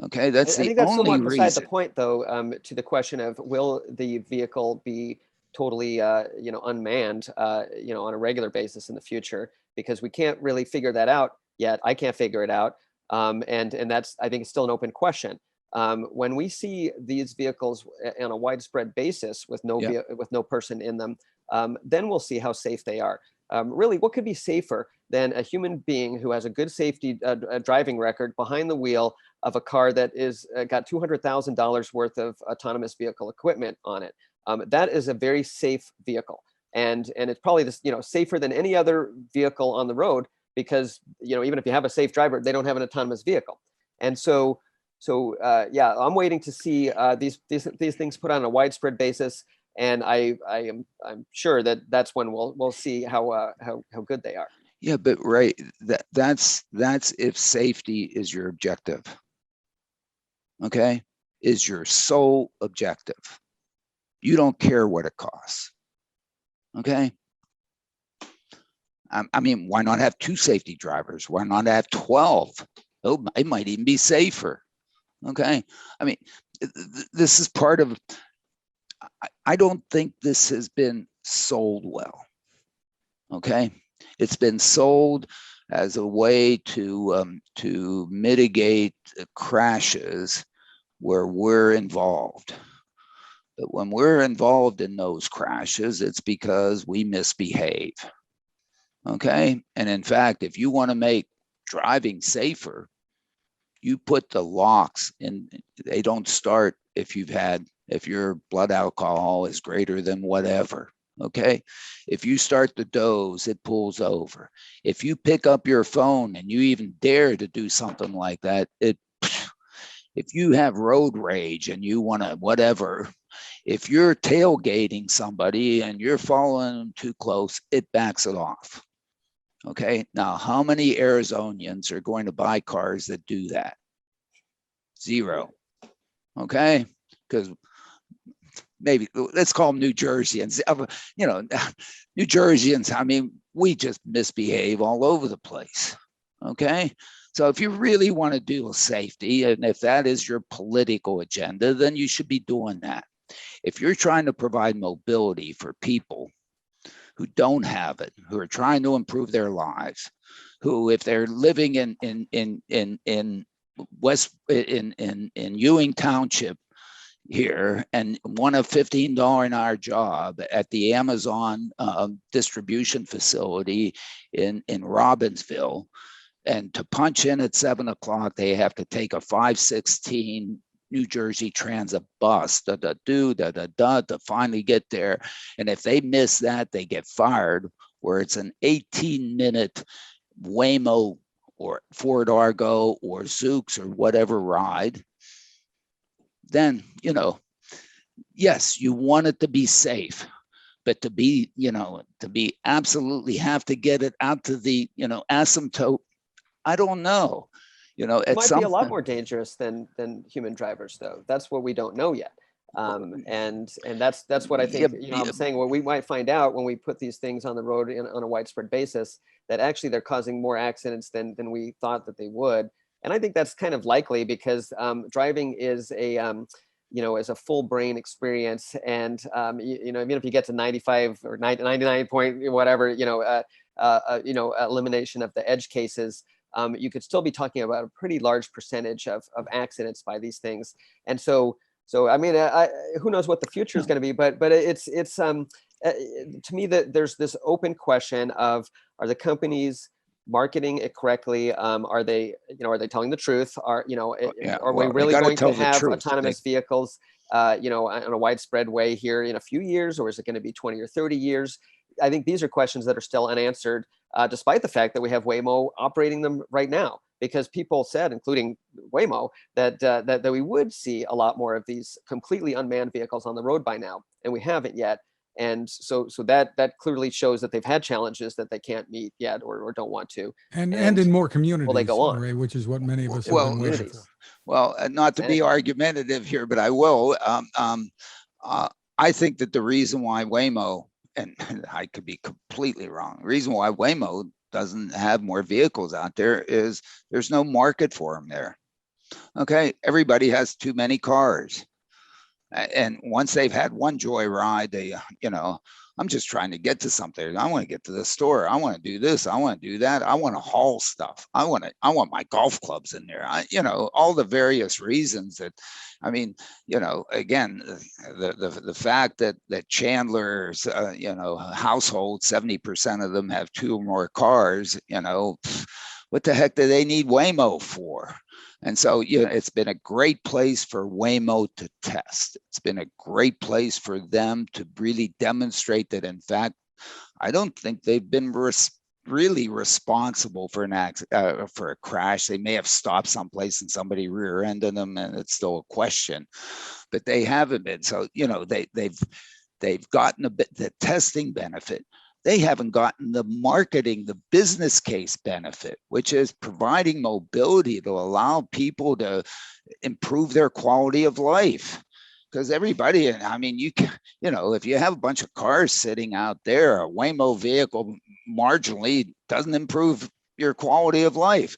Okay, that's the only reason. I think that's somewhat beside the point, though, to the question of will the vehicle be totally, unmanned, on a regular basis in the future, because we can't really figure that out yet. I can't figure it out. And that's, I think, it's still an open question. When we see these vehicles on a widespread basis with no person in them, then we'll see how safe they are. Really, what could be safer than a human being who has a good safety driving record behind the wheel of a car that is got $200,000 worth of autonomous vehicle equipment on it? That is a very safe vehicle, and it's probably safer than any other vehicle on the road, because even if you have a safe driver, they don't have an autonomous vehicle. And so I'm waiting to see these things put on a widespread basis, and I'm sure that's when we'll see how good they are. Yeah, but right, that's if safety is your objective. Okay, is your sole objective. You don't care what it costs. Okay. I mean, why not have 2 safety drivers? Why not have 12? Oh, it might even be safer. Okay. I mean, this is part of, I don't think this has been sold well. Okay. It's been sold as a way to mitigate crashes where we're involved. But when we're involved in those crashes, it's because we misbehave. Okay. And in fact, if you want to make driving safer, you put the locks in. They don't start if your blood alcohol is greater than whatever. Okay. If you start the doze, it pulls over. If you pick up your phone and you even dare to do something like that, it if you have road rage and you want to whatever, if you're tailgating somebody and you're following them too close, it backs it off. Okay, now how many Arizonians are going to buy cars that do that? Zero. Okay, because maybe let's call them New Jerseyans. You know, New Jerseyans, I mean, we just misbehave all over the place. Okay, so if you really want to deal with safety, and if that is your political agenda, then you should be doing that. If you're trying to provide mobility for people who don't have it, who are trying to improve their lives, who, if they're living in Ewing Township here and want a $15 an hour job at the Amazon distribution facility in Robbinsville, and to punch in at 7 o'clock, they have to take a 516 New Jersey Transit bus, to finally get there. And if they miss that, they get fired, where it's an 18-minute Waymo or Ford Argo or Zoox or whatever ride. Then, you know, yes, you want it to be safe, but to be, you know, to be absolutely have to get it out to the, you know, asymptote, I don't know. You know, it might be a lot more dangerous than human drivers, though. That's what we don't know yet. And that's what I think, you know, I'm saying, what we might find out when we put these things on the road on a widespread basis, that actually they're causing more accidents than we thought that they would. And I think that's kind of likely because driving is a, you know, is a full brain experience. And, you know, even if you get to 95 or 99 point, whatever, you know, elimination of the edge cases, you could still be talking about a pretty large percentage of accidents by these things. And so I mean, who knows what the future is going to be, but it's to me that there's this open question of, are the companies marketing it correctly? Are they telling the truth? Are we really going to have autonomous vehicles, you know, in a widespread way here in a few years, or is it going to be 20 or 30 years? I think these are questions that are still unanswered, despite the fact that we have Waymo operating them right now, because people said, including Waymo, that we would see a lot more of these completely unmanned vehicles on the road by now, and we haven't yet. And so that clearly shows that they've had challenges that they can't meet yet, or don't want to. And in more communities, will they go on? Ray, which is what many of us have been waiting for. Well, not to be argumentative here, but I will. I think that the reason why Waymo, and I could be completely wrong, the reason why Waymo doesn't have more vehicles out there is there's no market for them there. Okay, everybody has too many cars. And once they've had one joyride, they, you know, I'm just trying to get to something. I want to get to the store. I want to do this. I want to do that. I want to haul stuff. I want my golf clubs in there. You know, all the various reasons that, I mean, you know, again, the fact that Chandler's, you know, household, 70% of them have 2 or more cars, you know, what the heck do they need Waymo for? And so, you know, it's been a great place for Waymo to test. It's been a great place for them to really demonstrate that, in fact, I don't think they've been really responsible for for a crash. They may have stopped someplace and somebody rear-ended them, and it's still a question, but they haven't been. So, you know, they've gotten a bit the testing benefit. They haven't gotten the marketing, the business case benefit, which is providing mobility to allow people to improve their quality of life. Because everybody, I mean, you know, if you have a bunch of cars sitting out there, a Waymo vehicle marginally doesn't improve your quality of life.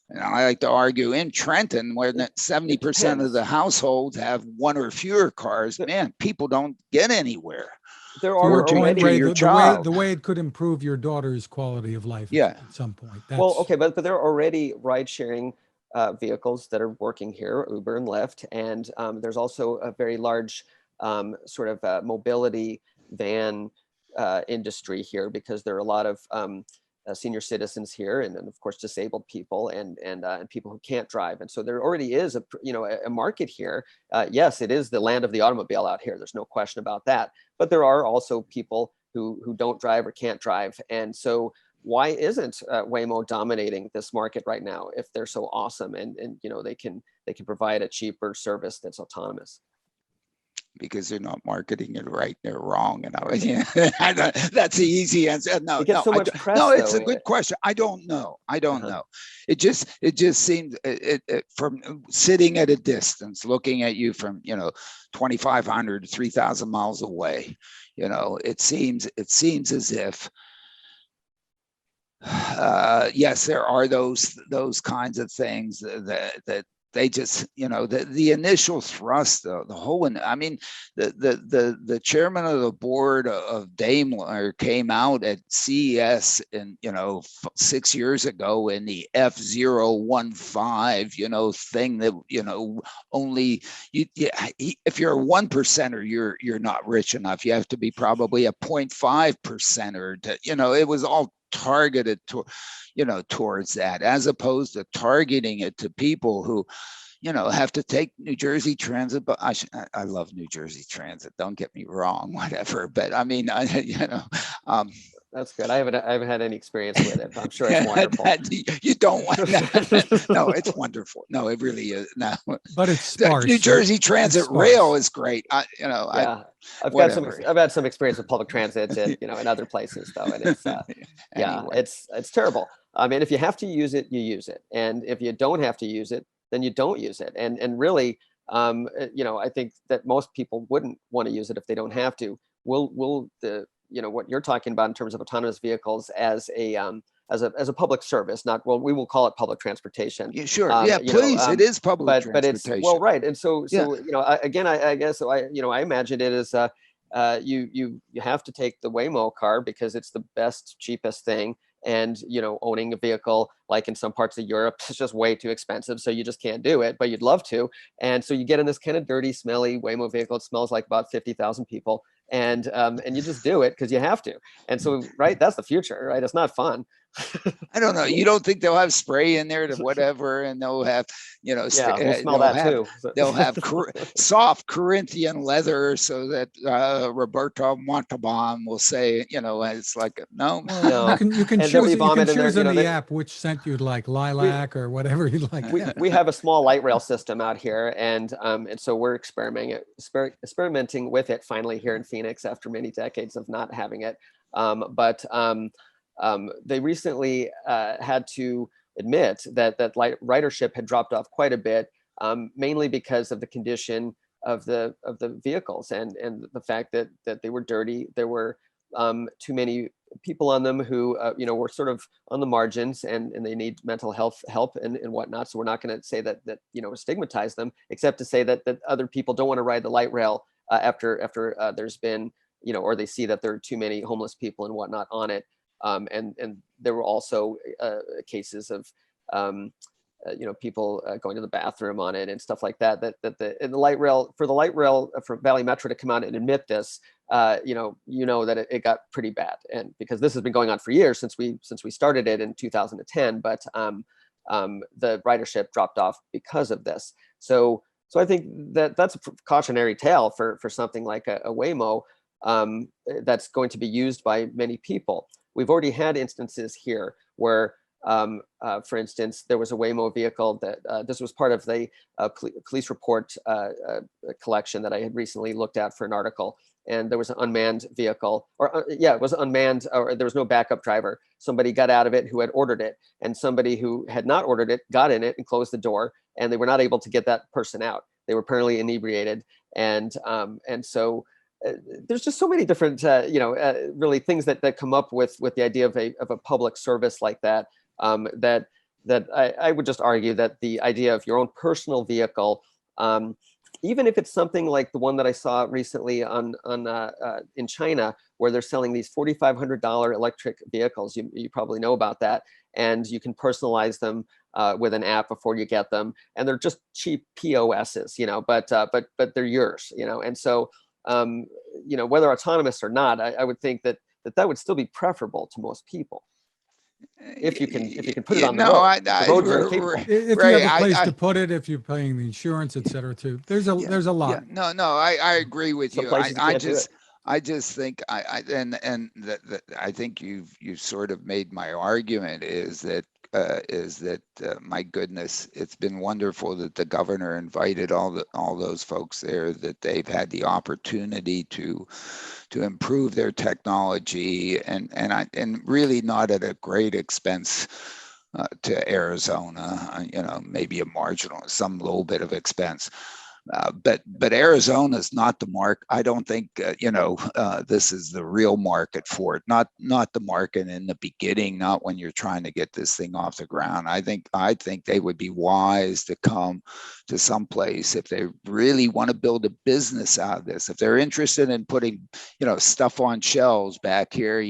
And I like to argue in Trenton, where 70% of the households have 1 or fewer cars, man, people don't get anywhere. There are the way it could improve your daughter's quality of life at some point. Well, okay, but there are already ride-sharing vehicles that are working here, Uber and Lyft, and there's also a very large sort of mobility van industry here, because there are a lot of senior citizens here, and of course disabled people and people who can't drive, and so there already is a market here. Yes, it is the land of the automobile out here. There's no question about that. But there are also people who don't drive or can't drive, and so why isn't Waymo dominating this market right now if they're so awesome and you know they can they can provide a cheaper service that's autonomous. Because they're not marketing it right, they're wrong. And that's the easy answer. No, It gets so much press. No, it's though. a good question. I don't know. It just seems from sitting at a distance, looking at you from 2,500 to 3,000 miles away. It seems as if yes, there are those kinds of things that they just, the initial thrust, the whole, I mean, the chairman of the board of Daimler came out at CES in, 6 years ago in the F015, thing that, only if you're a 1%er, you're not rich enough. You have to be probably a 0.5%er to, it was all targeted to, towards that, as opposed to targeting it to people who, have to take New Jersey Transit. But I love New Jersey Transit. Don't get me wrong, whatever. But I mean, that's good. I haven't had any experience with it, but I'm sure it's wonderful. You don't want that. No, it's wonderful. No, it really is. No, but it's sparse. New Jersey Transit rail is great. I've had some experience with public transit, in other places though, and it's anyway. it's terrible. I mean, if you have to use it, you use it, and if you don't have to use it, then you don't use it. And really, I think that most people wouldn't want to use it if they don't have to. Will the what you're talking about in terms of autonomous vehicles as a public service, not, well, we will call it public transportation. Yeah, sure. Please, it is public transportation. But it's, well, right. And so again, I guess I imagine it as you have to take the Waymo car because it's the best, cheapest thing. And, owning a vehicle, like in some parts of Europe, is just way too expensive. So you just can't do it, but you'd love to. And so you get in this kind of dirty, smelly Waymo vehicle. It smells like about 50,000 people. And you just do it because you have to. And so, right, that's the future, right? It's not fun. I don't know. You don't think they'll have spray in there to whatever, and they'll have, we'll smell that too. They'll have soft Corinthian leather so that Roberto Montalban will say, it's like, no. Well, you can choose in the app which scent you'd like, lilac or whatever you like. We have a small light rail system out here, and so we're experimenting with it finally here in Phoenix after many decades of not having it. They recently had to admit that ridership had dropped off quite a bit, mainly because of the condition of the vehicles and the fact that they were dirty. There were too many people on them who were sort of on the margins and they need mental health help and whatnot. So we're not going to say that stigmatize them, except to say that other people don't want to ride the light rail after there's been or they see that there are too many homeless people and whatnot on it. And there were also cases of people going to the bathroom on it and stuff like that. That the light rail for Valley Metro to come out and admit this, that it got pretty bad, and because this has been going on for years since we started it in 2010, but the ridership dropped off because of this. So I think that's a cautionary tale for something like a Waymo that's going to be used by many people. We've already had instances here where, for instance, there was a Waymo vehicle that this was part of the police report collection that I had recently looked at for an article. And there was an unmanned vehicle, it was unmanned, or there was no backup driver. Somebody got out of it who had ordered it, and somebody who had not ordered it got in it and closed the door, and they were not able to get that person out. They were apparently inebriated, and so. There's just so many different, really things that come up with the idea of a public service like that. That I would just argue that the idea of your own personal vehicle, even if it's something like the one that I saw recently in China, where they're selling these $4,500 electric vehicles, you probably know about that, and you can personalize them with an app before you get them, and they're just cheap POSs, but they're yours, and so. Whether autonomous or not, I would think that would still be preferable to most people. If you can put it on the road. The roads are capable. If you have a place to put it, if you're paying the insurance, et cetera, too. There's a lot. Yeah, no, I agree with you. I just think I think you've sort of made my argument is that is that, my goodness, it's been wonderful that the governor invited all those folks there, that they've had the opportunity to improve their technology, and really not at a great expense to Arizona, maybe a marginal, some little bit of expense. But Arizona is not the mark. I don't think this is the real market for it. Not the market in the beginning. Not when you're trying to get this thing off the ground. I think they would be wise to come to some place if they really want to build a business out of this. If they're interested in putting stuff on shelves back here,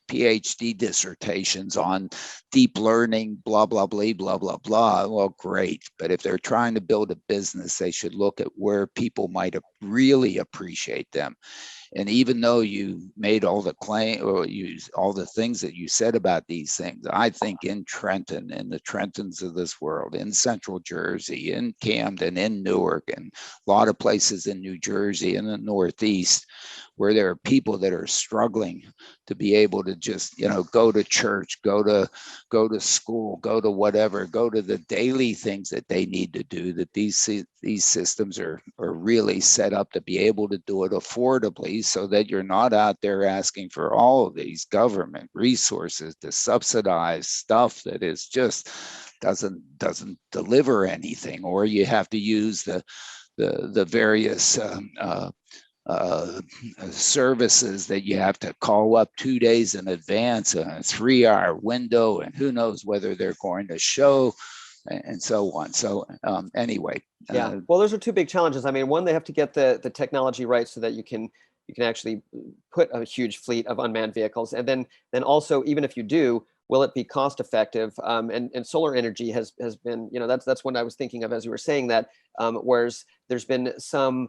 PhD dissertations on deep learning, blah, blah, blah, blah, blah, blah. Well, great. But if they're trying to build a business, they should look at where people might really appreciate them. And even though you made all the claim or all the things that you said about these things, I think in Trenton, in the Trentons of this world, in Central Jersey, in Camden, in Newark, and a lot of places in New Jersey, in the Northeast, where there are people that are struggling to be able to just, go to church, go to school, go to whatever, go to the daily things that they need to do, that these systems are really set up to be able to do it affordably, so that you're not out there asking for all of these government resources to subsidize stuff that is just doesn't deliver anything, or you have to use the various services that you have to call up 2 days in advance, a 3-hour window, and who knows whether they're going to show, and so on. So anyway. Yeah, well, those are two big challenges. I mean, one, they have to get the technology right so that you can actually put a huge fleet of unmanned vehicles. And then also, even if you do, will it be cost effective? And solar energy has been, that's what I was thinking of as you were saying that, whereas there's been some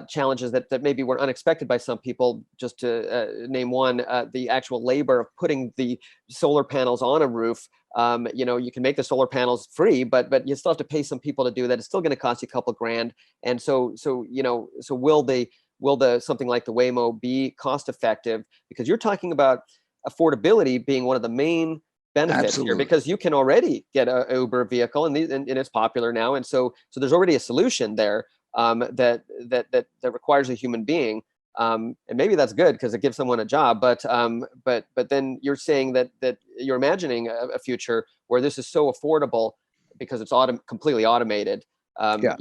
challenges that maybe were unexpected by some people. Just to name one, the actual labor of putting the solar panels on a roof. You can make the solar panels free, but you still have to pay some people to do that. It's still going to cost you a couple grand. And so will the something like the Waymo be cost effective? Because you're talking about affordability being one of the main benefits Absolutely. here, because you can already get a Uber vehicle and it's popular now. And so there's already a solution there that requires a human being. And maybe that's good because it gives someone a job. But then you're saying that you're imagining a future where this is so affordable because it's completely automated. Yeah.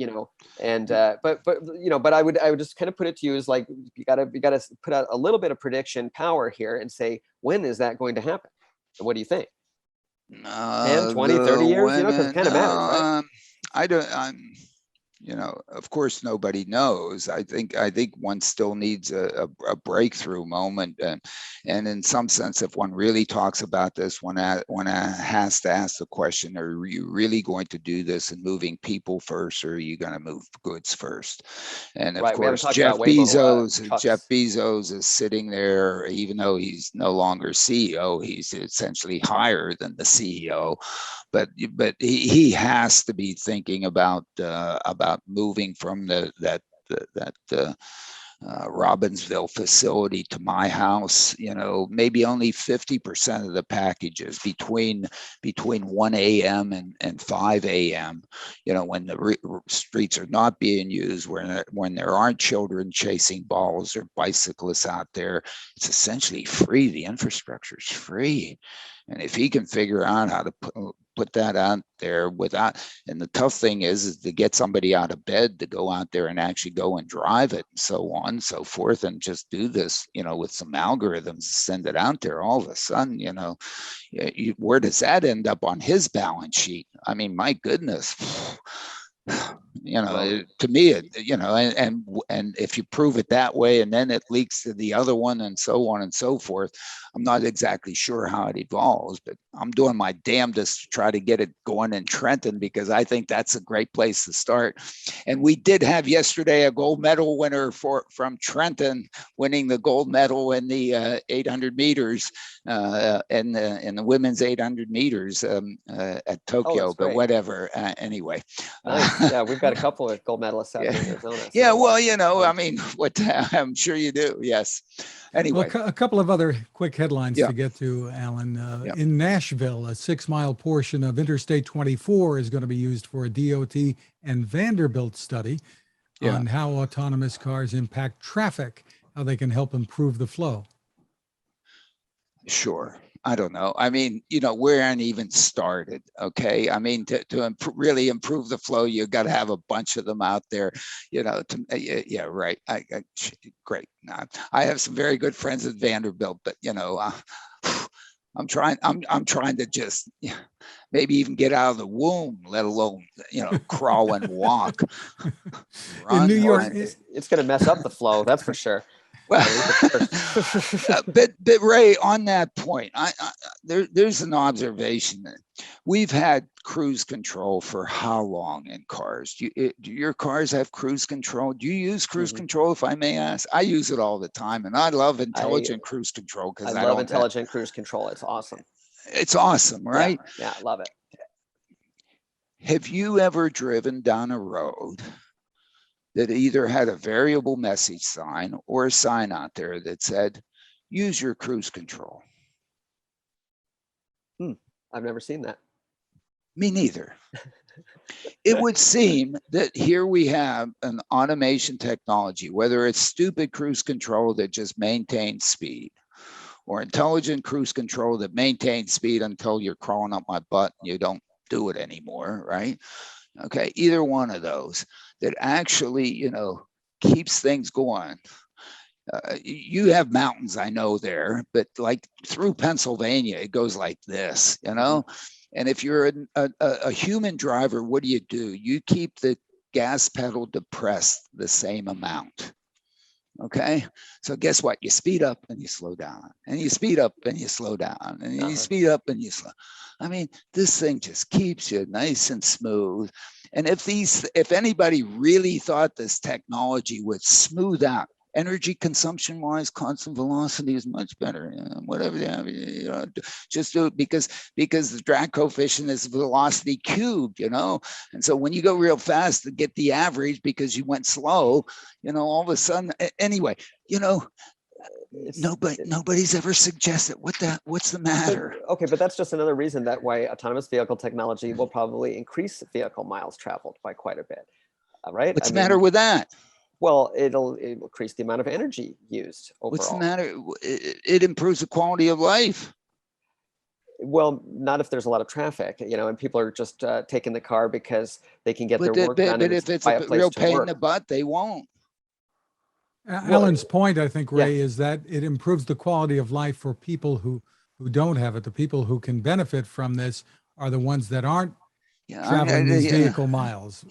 But I would just kind of put it to you as like, you gotta put out a little bit of prediction power here and say, when is that going to happen? And what do you think? 10, 20, 30 years? Because it kind of matters, right? I don't. Of course, nobody knows. I think one still needs a breakthrough moment, and in some sense, if one really talks about this, one has to ask the question: are you really going to do this in moving people first, or are you going to move goods first? And of course, Jeff Bezos is sitting there, even though he's no longer CEO, he's essentially higher than the CEO. But he has to be thinking about moving from that Robbinsville facility to my house. Maybe only 50% of the packages between 1 a.m. and 5 a.m. When the streets are not being used, when there aren't children chasing balls or bicyclists out there, it's essentially free. The infrastructure is free. And if he can figure out how to put that out there and the tough thing is to get somebody out of bed to go out there and actually go and drive it and so on and so forth, and just do this, with some algorithms, send it out there. All of a sudden, where does that end up on his balance sheet? I mean, my goodness. To me, and if you prove it that way, and then it leaks to the other one, and so on and so forth, I'm not exactly sure how it evolves, but I'm doing my damnedest to try to get it going in Trenton, because I think that's a great place to start. And we did have yesterday a gold medal winner from Trenton, winning the gold medal in the 800 meters, in the women's 800 meters at Tokyo, but whatever. Anyway. Nice. Yeah, we've got got a couple of gold medalists out here in Arizona. Yeah, so, well, you know, I mean, I'm sure you do. Yes. Well, Anyway, a couple of other quick headlines Yeah. to get to, Alan. Yeah. In Nashville, a 6-mile portion of Interstate 24 is going to be used for a DOT and Vanderbilt study Yeah. on how autonomous cars impact traffic, how they can help improve the flow. Sure. I don't know. I mean, you know, we aren't even started. Okay. I mean, to really improve the flow, you got to have a bunch of them out there, you know, yeah, right. Great. Nah, I have some very good friends at Vanderbilt, but you know, I'm trying to just maybe even get out of the womb, let alone, you know, crawl and walk. In New York, it's going to mess up the flow. That's for sure. Well, but Ray, on that point, there's an observation that we've had cruise control for how long in cars? Do your cars have cruise control? Do you use cruise control, if I may ask? I use it all the time, and I love intelligent cruise control because I love intelligent cruise control. It's awesome. It's awesome, right? Yeah, I love it. Have you ever driven down a road that either had a variable message sign or a sign out there that said, use your cruise control? I've never seen that. Me neither. It would seem that here we have an automation technology, whether it's stupid cruise control that just maintains speed, or intelligent cruise control that maintains speed until you're crawling up my butt and you don't do it anymore, right? Okay, either one of those that actually, you know, keeps things going. You have mountains, I know there, but like through Pennsylvania, it goes like this, you know? And if you're a human driver, what do? You keep the gas pedal depressed the same amount. Okay, so guess what? You speed up and you slow down, and you speed up and you slow down, and you speed up and you slow. I mean, this thing just keeps you nice and smooth. And if anybody really thought this technology would smooth out energy consumption wise, constant velocity is much better. You know, whatever they have, you know, just do it because the drag coefficient is velocity cubed, you know. And so when you go real fast to get the average because you went slow, you know, all of a sudden, anyway, you know, nobody's ever suggested what's the matter. But that's just another reason that why autonomous vehicle technology will probably increase vehicle miles traveled by quite a bit, right? What's the matter with that? Well, it'll increase the amount of energy used overall. What's the matter? It improves the quality of life. Well, not if there's a lot of traffic, you know, and people are just taking the car because they can get their work done. But if it's a real pain in the butt, they won't. Alan's point, I think, Ray, is that it improves the quality of life for people who don't have it. The people who can benefit from this are the ones that aren't traveling these vehicle miles.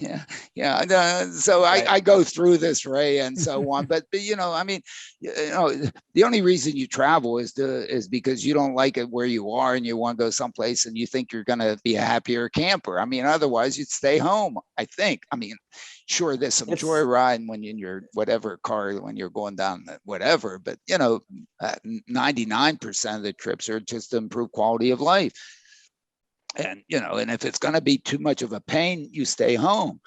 So I go through this, Ray, and so on. But you know, I mean, you know, the only reason you travel is because you don't like it where you are and you want to go someplace and you think you're going to be a happier camper. I mean, otherwise you'd stay home. I think. I mean, sure, there's some joyride when you're in your whatever car when you're going down whatever, but you know, 99% of the trips are just to improve quality of life. And, you know, and if it's going to be too much of a pain, you stay home.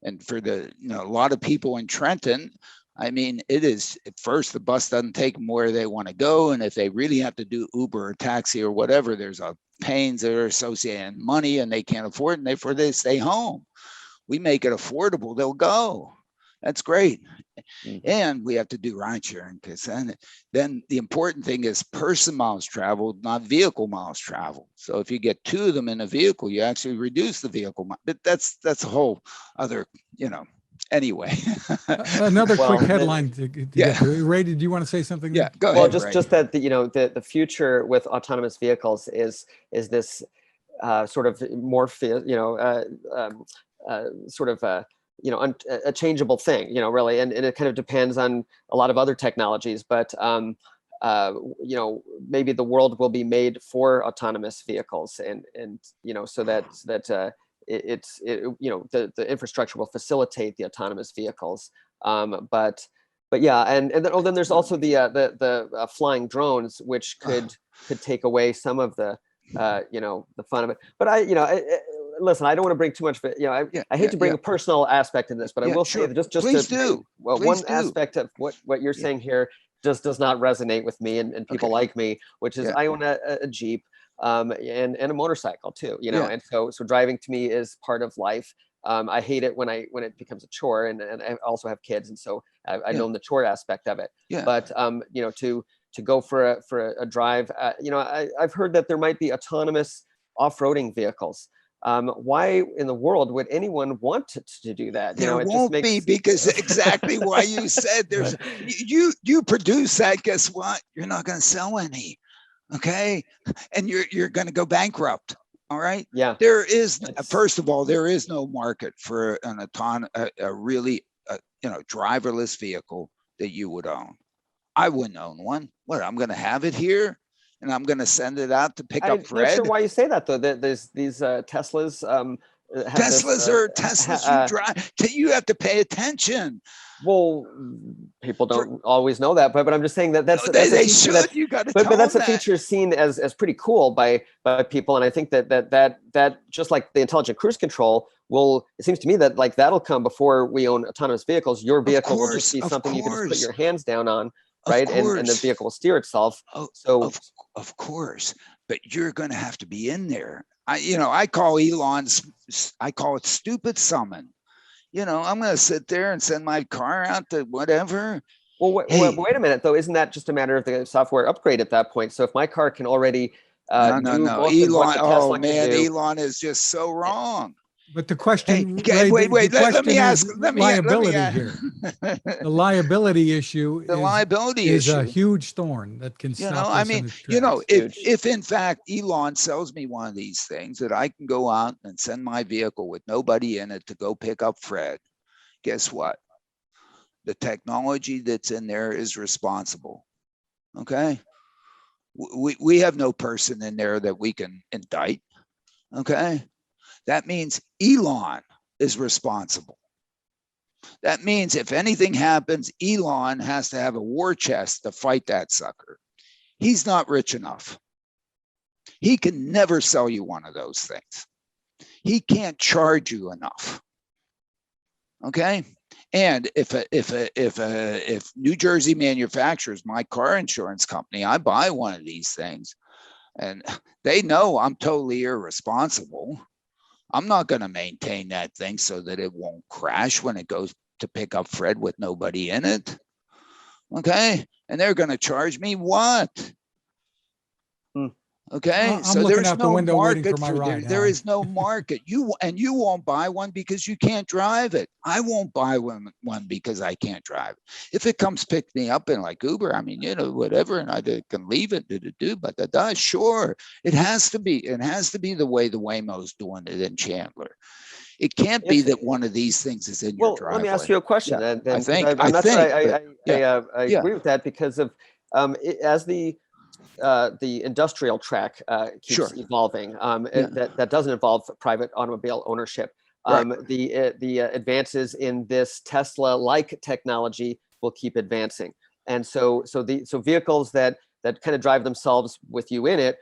And for a lot of people in Trenton, I mean, it is at first the bus doesn't take them where they want to go. And if they really have to do Uber or taxi or whatever, there's pains that are associated with money and they can't afford it. And therefore they stay home. We make it affordable, they'll go. That's great. And we have to do ride sharing because then the important thing is person miles traveled, not vehicle miles traveled. So if you get two of them in a vehicle, you actually reduce the vehicle miles. But that's a whole other, you know, anyway. Another quick headline to get to. Ray, did you want to say something? Yeah, go ahead. Well, just that the future with autonomous vehicles is this sort of more a changeable thing, you know, really, and it kind of depends on a lot of other technologies, but you know, maybe the world will be made for autonomous vehicles, and you know, so that the infrastructure will facilitate the autonomous vehicles, but yeah, and then there's also the flying drones, which could take away some of the the fun of it. But listen, I don't want to bring too much, but I hate to bring a personal aspect in this, but I will say that just Please to do. well, Please one do. aspect of what you're saying here just does not resonate with me and people like me, which is I own a Jeep and a motorcycle too, and so driving to me is part of life. I hate it when it becomes a chore, and I also have kids, and so I know the chore aspect of it. But to go for a drive, I've heard that there might be autonomous off-roading vehicles. Why in the world would anyone want to do that? There won't be, because exactly why you said there's you produce that. Guess what? You're not going to sell any, okay? And you're going to go bankrupt. All right. Yeah. There is, first of all, there is no market for an really driverless vehicle that you would own. I wouldn't own one. What, I'm going to have it here and I'm going to send it out to pick up Fred? I'm not sure why you say that, though. There's these Teslas. Teslas you drive. You have to pay attention. Well, people don't always know that, but I'm just saying that that's they should. You got to tell them but that's a feature seen as pretty cool by people, and I think that just like the intelligent cruise control it seems to me that like that'll come before we own autonomous vehicles. Your vehicle will just be something you can just put your hands down on, right? And the vehicle will steer itself. Of course, but you're going to have to be in there. I call I call it stupid summon. I'm going to sit there and send my car out to whatever. Well, wait a minute, though. Isn't that just a matter of the software upgrade at that point? So if my car can already do most Elon, of what the Tesla can do, Elon is just so wrong. But the question, wait, let me ask. Liability here. The liability issue is a huge thorn that can stop us in its tracks. If in fact Elon sells me one of these things that I can go out and send my vehicle with nobody in it to go pick up Fred, guess what? The technology that's in there is responsible. Okay. We have no person in there that we can indict. Okay. That means Elon is responsible. That means if anything happens, Elon has to have a war chest to fight that sucker. He's not rich enough. He can never sell you one of those things. He can't charge you enough. Okay? And if New Jersey manufactures my car insurance company, I buy one of these things, and they know I'm totally irresponsible. I'm not going to maintain that thing so that it won't crash when it goes to pick up Fred with nobody in it. Okay. And they're going to charge me what? Okay. So there's no market for ride. There is no market. You won't buy one because you can't drive it. I won't buy one because I can't drive it. If it comes pick me up in like Uber, whatever, and I can leave it, but sure. It has to be the way the Waymo's doing it in Chandler. It can't be that one of these things is in your driveway. Let me ask you a question. Yeah, I agree with that because of as the industrial track keeps evolving. That doesn't involve private automobile ownership. The advances in this Tesla-like technology will keep advancing, and so vehicles that kind of drive themselves with you in it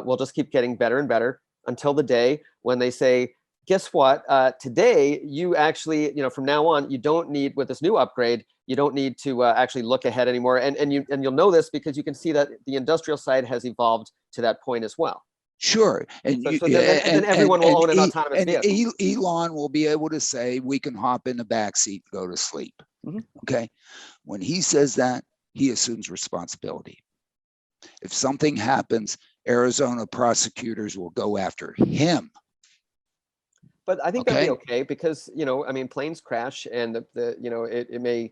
will just keep getting better and better until the day when they say, guess what? Today, you actually, from now on, you don't need, with this new upgrade, you don't need to actually look ahead anymore. And you'll know this because you can see that the industrial side has evolved to that point as well. Sure. And then everyone will own an autonomous vehicle. Elon will be able to say, we can hop in the back seat and go to sleep. Mm-hmm. Okay. When he says that, he assumes responsibility. If something happens, Arizona prosecutors will go after him. But I think that'd be okay because, planes crash and it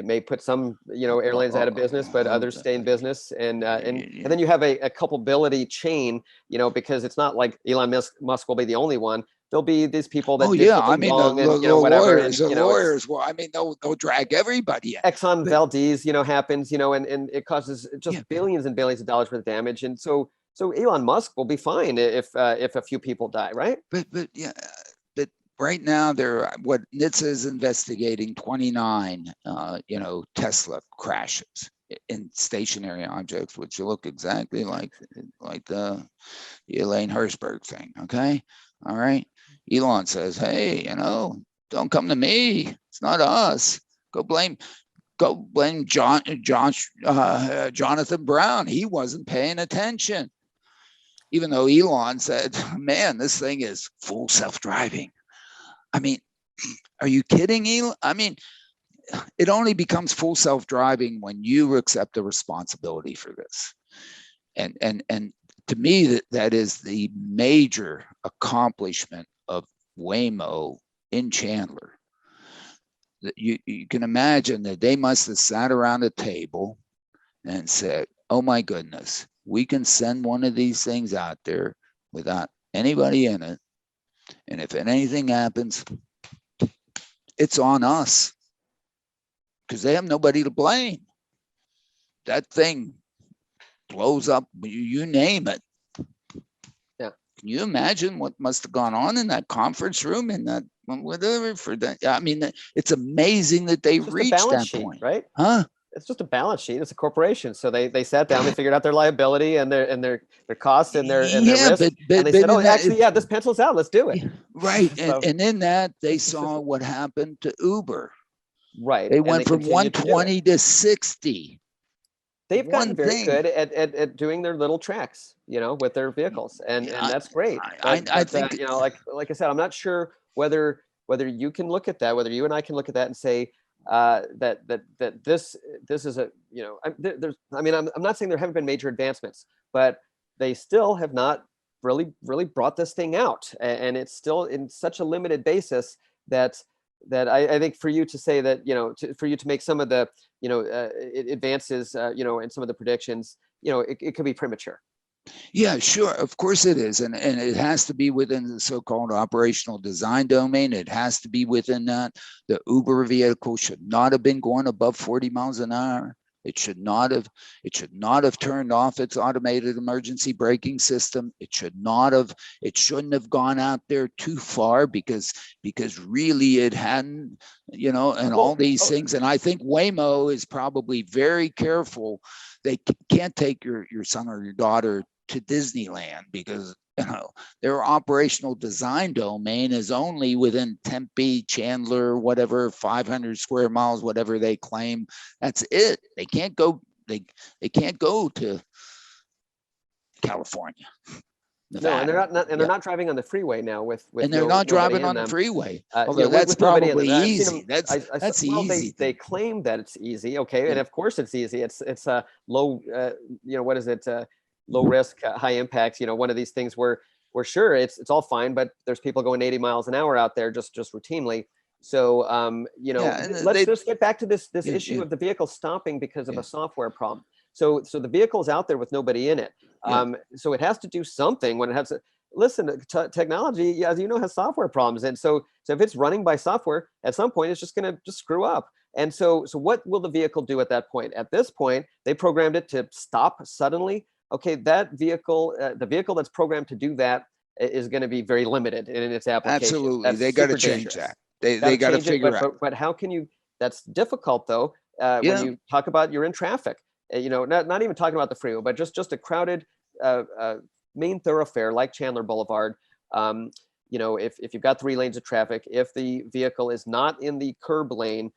may put some, airlines out of business, but others stay in business. And then you have a culpability chain, because it's not like Elon Musk will be the only one. There'll be these people that lawyers. Well, they'll drag everybody in. Exxon Valdez, happens, and it causes just billions and billions of dollars worth of damage. And so Elon Musk will be fine if a few people die, right? But right now, what NHTSA is investigating 29, Tesla crashes in stationary objects, which look exactly like the Elaine Herzberg thing. Okay, All right. Elon says, hey, don't come to me. It's not us. Go blame Jonathan Brown. He wasn't paying attention. Even though Elon said, man, this thing is full self-driving. I mean, are you kidding, Elon? I mean, it only becomes full self-driving when you accept the responsibility for this. And to me, that is the major accomplishment of Waymo in Chandler. You can imagine that they must have sat around a table and said, oh my goodness, we can send one of these things out there without anybody in it. And if anything happens, it's on us, because they have nobody to blame. That thing blows up, you name it. Yeah. Can you imagine what must have gone on in that conference room and that whatever for that? I mean, it's amazing that they reached that point, right? Huh? It's just a balance sheet. It's a corporation. So they sat down, they figured out their liability and their costs and their risk. And they said, oh, actually, yeah, this pencils out. Let's do it. Right. So, and in that, they saw what happened to Uber. Right. They went from 120 to 60. They've gotten very good at doing their little tracks, with their vehicles, and that's great. I think, like I said, I'm not sure whether you can look at that, whether you and I can look at that and say that this is a, I'm not saying there haven't been major advancements, but they still have not really brought this thing out, and it's still in such a limited basis that I think for you to say that, for you to make some of the, advances, in some of the predictions, it could be premature. Yeah, sure. Of course it is. And it has to be within the so-called operational design domain. It has to be within that. The Uber vehicle should not have been going above 40 miles an hour. It should not have turned off its automated emergency braking system. It shouldn't have gone out there too far because really it hadn't, and all these things. And I think Waymo is probably very careful. They can't take your son or your daughter to Disneyland because their operational design domain is only within Tempe, Chandler, whatever, 500 square miles, whatever they claim. That's it. They can't go. They can't go to California, Nevada. No, and they're not driving on the freeway now with and they're not driving on the freeway. Although that's probably easy. That's easy. They claim that it's easy. Okay, and of course it's easy. It's a low, what is it? Low risk, high impact. One of these things where sure it's all fine, but there's people going 80 miles an hour out there just routinely. So let's just get back to this issue of the vehicle stopping because of a software problem. So the vehicle's out there with nobody in it. So it has to do something when it has to listen. Technology, as you know, has software problems, and so if it's running by software, at some point it's just going to screw up. And so what will the vehicle do at that point? At this point, they programmed it to stop suddenly. Okay, that vehicle, the vehicle that's programmed to do that is going to be very limited in its application. Absolutely, they got to change that. They got to figure out. But how can you? That's difficult though. When you talk about you're in traffic, not even talking about the freeway, but just a crowded main thoroughfare like Chandler Boulevard. If you've got 3 lanes of traffic, if the vehicle is not in the curb lane,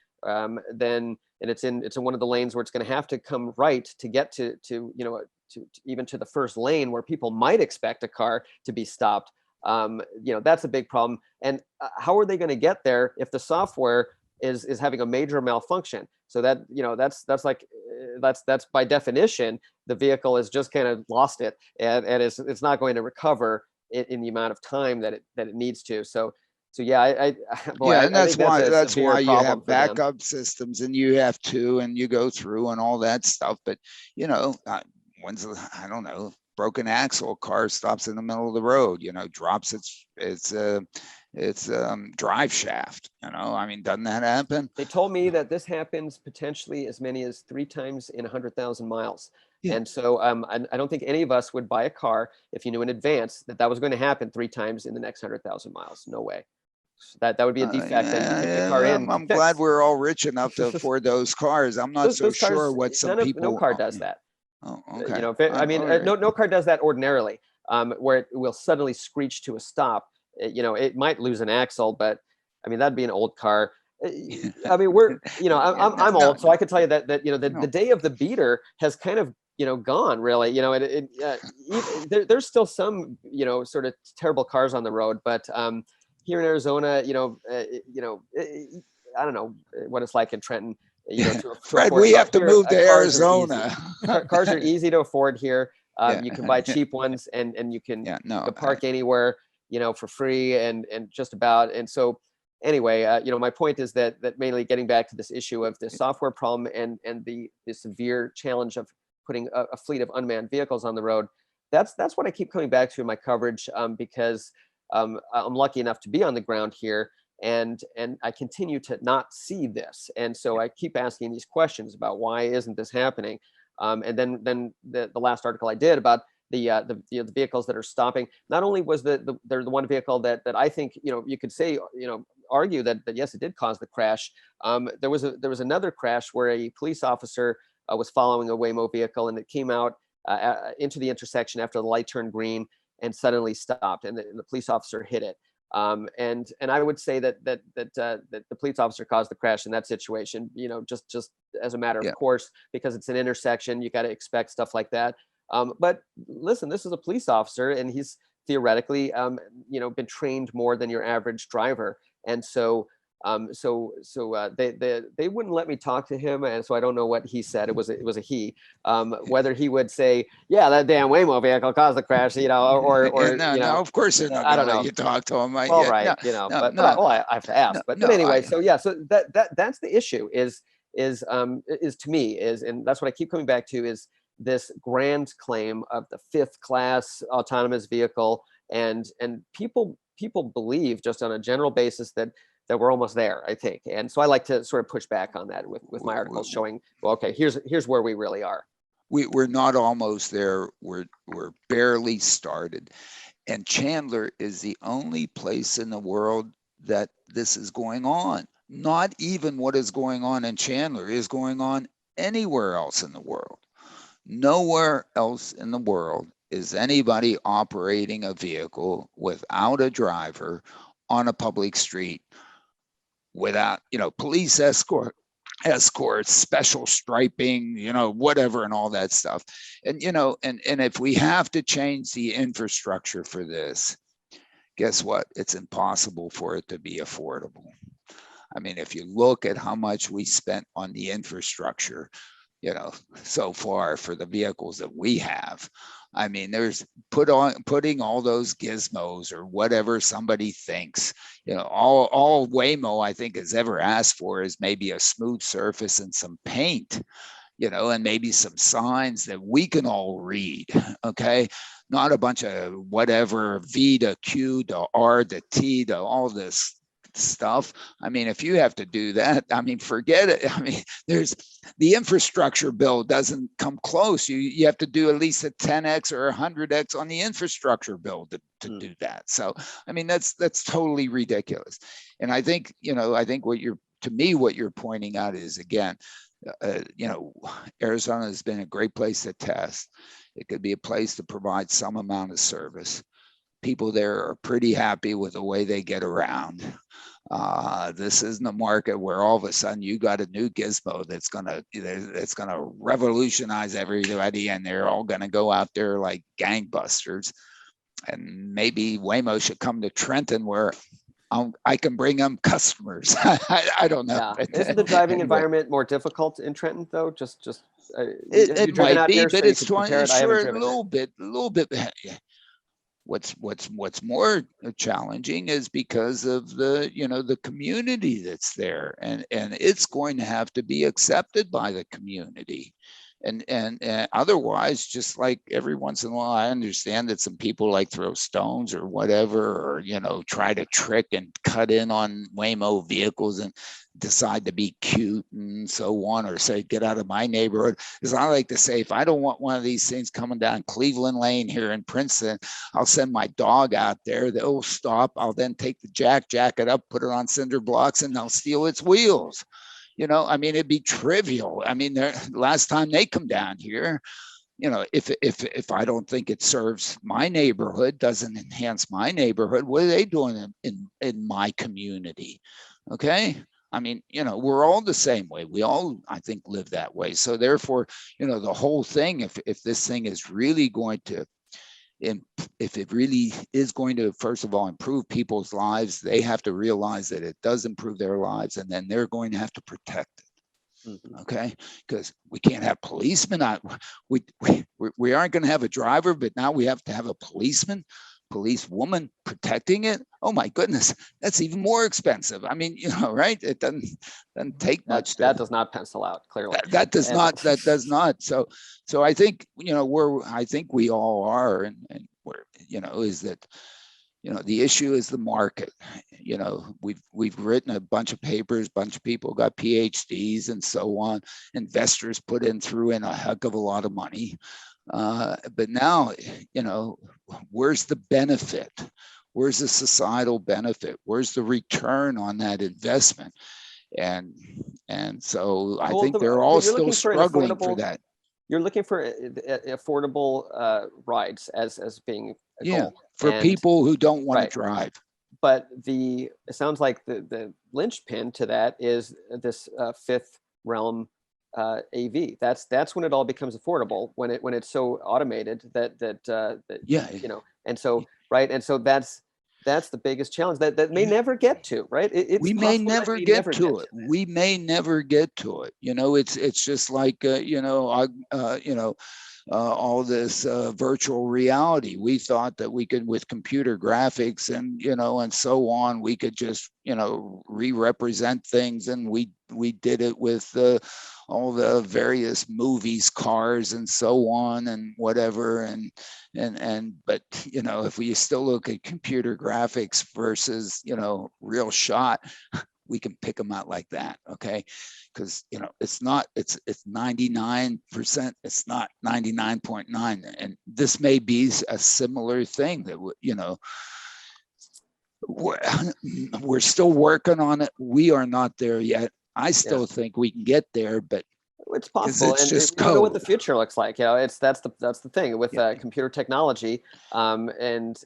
then it's in one of the lanes where it's going to have to come right to get to even to the first lane where people might expect a car to be stopped. That's a big problem. And how are they going to get there if the software is having a major malfunction? So that, that's by definition, the vehicle has just kind of lost it and it's not going to recover in the amount of time that it needs to. So yeah, and that's why you have backup systems and you have to, and you go through and all that stuff. But I don't know, broken axle, car stops in the middle of the road, drops its drive shaft. Doesn't that happen? They told me that this happens potentially as many as 3 times in 100,000 miles. Yeah. And so I don't think any of us would buy a car if you knew in advance that was going to happen 3 times in the next 100,000 miles. No way. That would be a defect. I'm glad we're all rich enough to afford those cars. I'm not so sure what some people. No car does that. Oh, okay. No car does that ordinarily, where it will suddenly screech to a stop. it might lose an axle, but I mean, that'd be an old car. I mean, we're, I'm old, so I could tell you that the day of the beater has kind of gone, really. There's still some sort of terrible cars on the road, but here in Arizona, I don't know what it's like in Trenton. Fred, we have to move to Arizona. Cars are easy to afford here. You can buy cheap ones, and you can park anywhere, for free and just about. And so anyway, my point is that mainly getting back to this issue of the software problem and the severe challenge of putting a fleet of unmanned vehicles on the road. That's what I keep coming back to in my coverage, because I'm lucky enough to be on the ground here, and I continue to not see this. And so I keep asking these questions about why isn't this happening? And then the last article I did about the vehicles that are stopping. Not only was they're the one vehicle that I think you could say argue that yes, it did cause the crash. There was another crash where a police officer was following a Waymo vehicle, and it came out into the intersection after the light turned green and suddenly stopped, and the police officer hit it. And I would say that the police officer caused the crash in that situation. Just as a matter of course, because it's an intersection, you got to expect stuff like that. But listen, this is a police officer, and he's theoretically, been trained more than your average driver, and so they wouldn't let me talk to him, and so I don't know what he said. It was a he. Whether he would say, "Yeah, that damn Waymo vehicle caused the crash," or no, of course they're not going to let you talk to him. Well, right, but I have to ask. But anyway, so that's the issue. Is to me and that's what I keep coming back to is this grand claim of the 5th class autonomous vehicle, and people believe just on a general basis that we're almost there, I think. And so I like to sort of push back on that with my articles showing, well, okay, here's where we really are. We're not almost there. We're barely started. And Chandler is the only place in the world that this is going on. Not even what is going on in Chandler is going on anywhere else in the world. Nowhere else in the world is anybody operating a vehicle without a driver on a public street, without police escorts, special striping, whatever, and all that stuff. And and if we have to change the infrastructure for this, guess what? It's impossible for it to be affordable. I mean, if you look at how much we spent on the infrastructure, so far for the vehicles that we have, I mean, there's putting all those gizmos or whatever somebody thinks, all Waymo I think has ever asked for is maybe a smooth surface and some paint, and maybe some signs that we can all read. Okay. Not a bunch of whatever V to Q to R to T to all this stuff. I mean, if you have to do that, I mean, forget it. I mean, there's the infrastructure bill doesn't come close. You have to do at least a 10x or 100x on the infrastructure bill to do that. So, I mean, that's totally ridiculous. And I think, what you're pointing out is, again, Arizona has been a great place to test. It could be a place to provide some amount of service. People there are pretty happy with the way they get around. This isn't a market where all of a sudden you got a new gizmo that's gonna revolutionize everybody, and they're all gonna go out there like gangbusters. And maybe Waymo should come to Trenton, where I can bring them customers. I don't know. Yeah. Isn't the driving environment more difficult in Trenton, though? It might be, but it's sure a little bit. What's more challenging is because of the community that's there, and it's going to have to be accepted by the community. And otherwise, just like every once in a while, I understand that some people like throw stones or whatever, or try to trick and cut in on Waymo vehicles and decide to be cute and so on, or say, get out of my neighborhood. Because I like to say, if I don't want one of these things coming down Cleveland Lane here in Princeton, I'll send my dog out there. They'll stop. I'll then take the jack it up, put it on cinder blocks, and they'll steal its wheels. I mean, it'd be trivial. I mean, last time they come down here, if I don't think it serves my neighborhood, doesn't enhance my neighborhood, what are they doing in my community? Okay. I mean, we're all the same way. We all, I think, live that way. So therefore, the whole thing, if this thing is really going to, if it really is going to, first of all, improve people's lives, they have to realize that it does improve their lives, and then they're going to have to protect it. Okay, because we can't have policemen. We aren't going to have a driver, but now we have to have a policewoman protecting it. Oh my goodness, that's even more expensive. I mean, right? It doesn't take much. That does not pencil out clearly. That does not. That does not. So I think I think we all are, and we're is that. The issue is the market. We've written a bunch of papers, bunch of people got PhDs and so on. Investors threw in a heck of a lot of money. But now, where's the benefit? Where's the societal benefit? Where's the return on that investment? And so I think they're all still struggling for that. You're looking for affordable rides as being a goal. For people who don't want to drive. But it sounds like the linchpin to that is this fifth realm AV. That's when it all becomes affordable, when it's so automated that and so right, and so that's the biggest challenge that may never get to, right? We may never get to it. We may never get to it. It's just like all this virtual reality. We thought that we could, with computer graphics and and so on, we could just re-represent things, and we did it with all the various movies, cars, and so on, and whatever, but if we still look at computer graphics versus real shot, we can pick them out like that. Okay, because it's 99%, it's not 99.9, and this may be a similar thing that we're still working on it. We are not there yet. I still think we can get there, but it's possible. It's just we don't know what the future looks like. That's the thing with computer technology and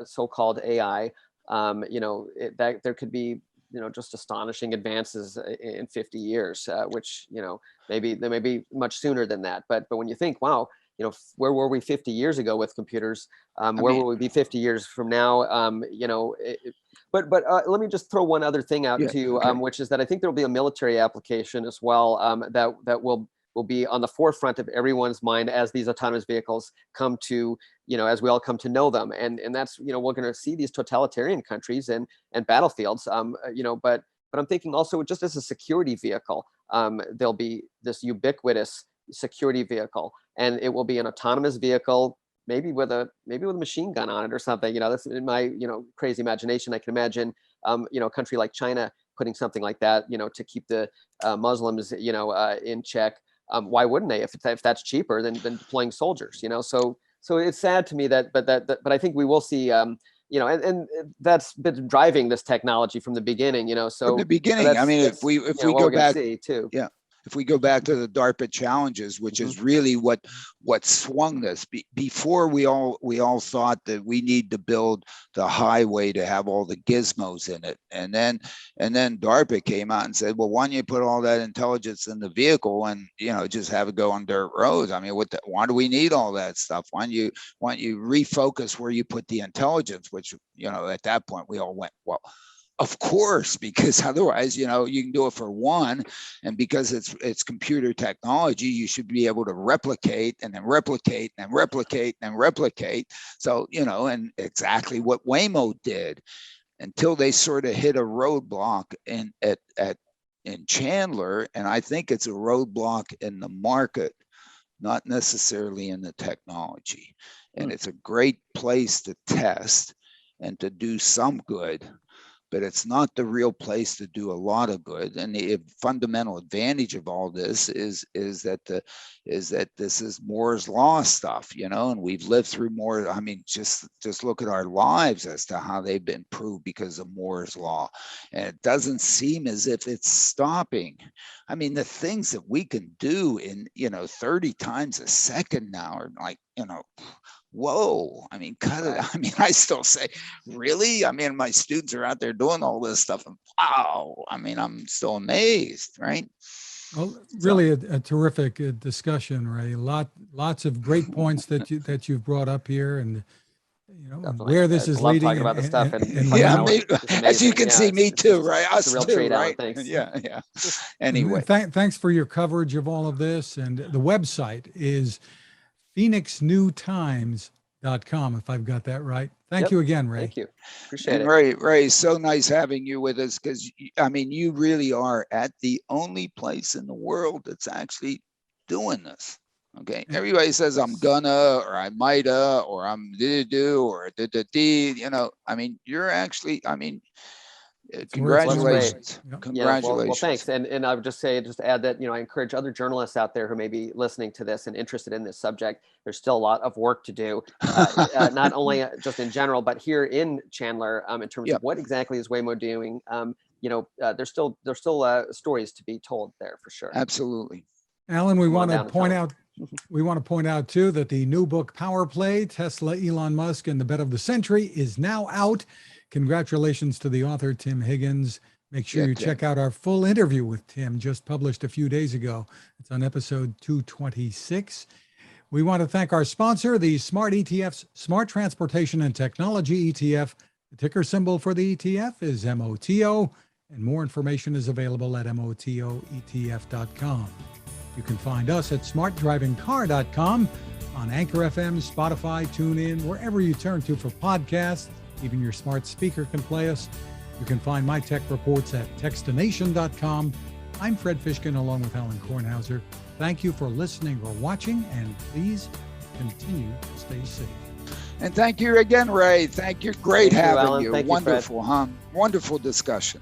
so-called AI. That there could be just astonishing advances in 50 years, which maybe they may be much sooner than that. But when you think, wow, where were we 50 years ago with computers? Where will we be 50 years from now? But let me just throw one other thing out too, which is that I think there will be a military application as well that will be on the forefront of everyone's mind as these autonomous vehicles come to, as we all come to know them. And that's, we're going to see these totalitarian countries and battlefields, but I'm thinking also just as a security vehicle, there'll be this ubiquitous security vehicle, and it will be an autonomous vehicle, maybe with a machine gun on it or something. That's in my crazy imagination. I can imagine a country like China putting something like that, to keep the Muslims in check. Why wouldn't they, if that's cheaper than deploying soldiers? So it's sad to me but I think we will see and that's been driving this technology from the beginning. So from the beginning, I mean, if we go back, if we go back to the DARPA challenges, which is really what swung this. Before we all thought that we need to build the highway to have all the gizmos in it, and then DARPA came out and said, well, why don't you put all that intelligence in the vehicle and just have it go on dirt roads? I mean, why do we need all that stuff? Why don't you refocus where you put the intelligence? Which at that point we all went, well, of course, because otherwise, you can do it for one, and because it's computer technology, you should be able to replicate and then replicate and replicate and replicate. So, and exactly what Waymo did, until they sort of hit a roadblock in Chandler, and I think it's a roadblock in the market, not necessarily in the technology. And it's a great place to test and to do some good. but it's not the real place to do a lot of good. And the fundamental advantage of all this is that this is Moore's law stuff, and we've lived through more. I mean, just look at our lives as to how they've been proved because of Moore's law. And it doesn't seem as if it's stopping. I mean, the things that we can do in, 30 times a second now are like, whoa. I mean, cut it. I mean, I still say, really? I mean, my students are out there doing all this stuff, and wow. I mean, I'm still amazed, right? Well, really a terrific discussion, Ray. Lots of great points that you've brought up here, and Definitely. where this is leading. Talking about this stuff, and yeah, as you can see, me too, right? It's a real treat, Alan. Right? Thanks. Yeah. Anyway, thanks for your coverage of all of this, and the website is phoenixnewtimes.com, if I've got that right. Thank you again, Ray. Thank you. Appreciate it. Ray, so nice having you with us, because I mean, you really are at the only place in the world that's actually doing this. Okay, everybody says I'm gonna, or I mighta, or I'm do, or I mean, you're actually, I mean, congratulations. Congratulations. Well, thanks. And I would just add that, I encourage other journalists out there who may be listening to this and interested in this subject. There's still a lot of work to do, not only just in general, but here in Chandler, in terms of what exactly is Waymo doing. There's still stories to be told there for sure. Absolutely. Alan, we want to point out too that the new book, Power Play, Tesla, Elon Musk, and the Bet of the Century is now out. Congratulations to the author, Tim Higgins. Make sure you check out our full interview with Tim, just published a few days ago. It's on episode 226. We want to thank our sponsor, the Smart ETF's Smart Transportation and Technology ETF. The ticker symbol for the ETF is MOTO, and more information is available at motoetf.com. You can find us at smartdrivingcar.com, on Anchor FM, Spotify, TuneIn, wherever you turn to for podcasts. Even your smart speaker can play us. You can find my tech reports at textination.com. I'm Fred Fishkin, along with Alain Kornhauser. Thank you for listening or watching, and please continue to stay safe. And thank you again, Ray. Thank you. Great having you. Thank Wonderful, huh? Wonderful discussion.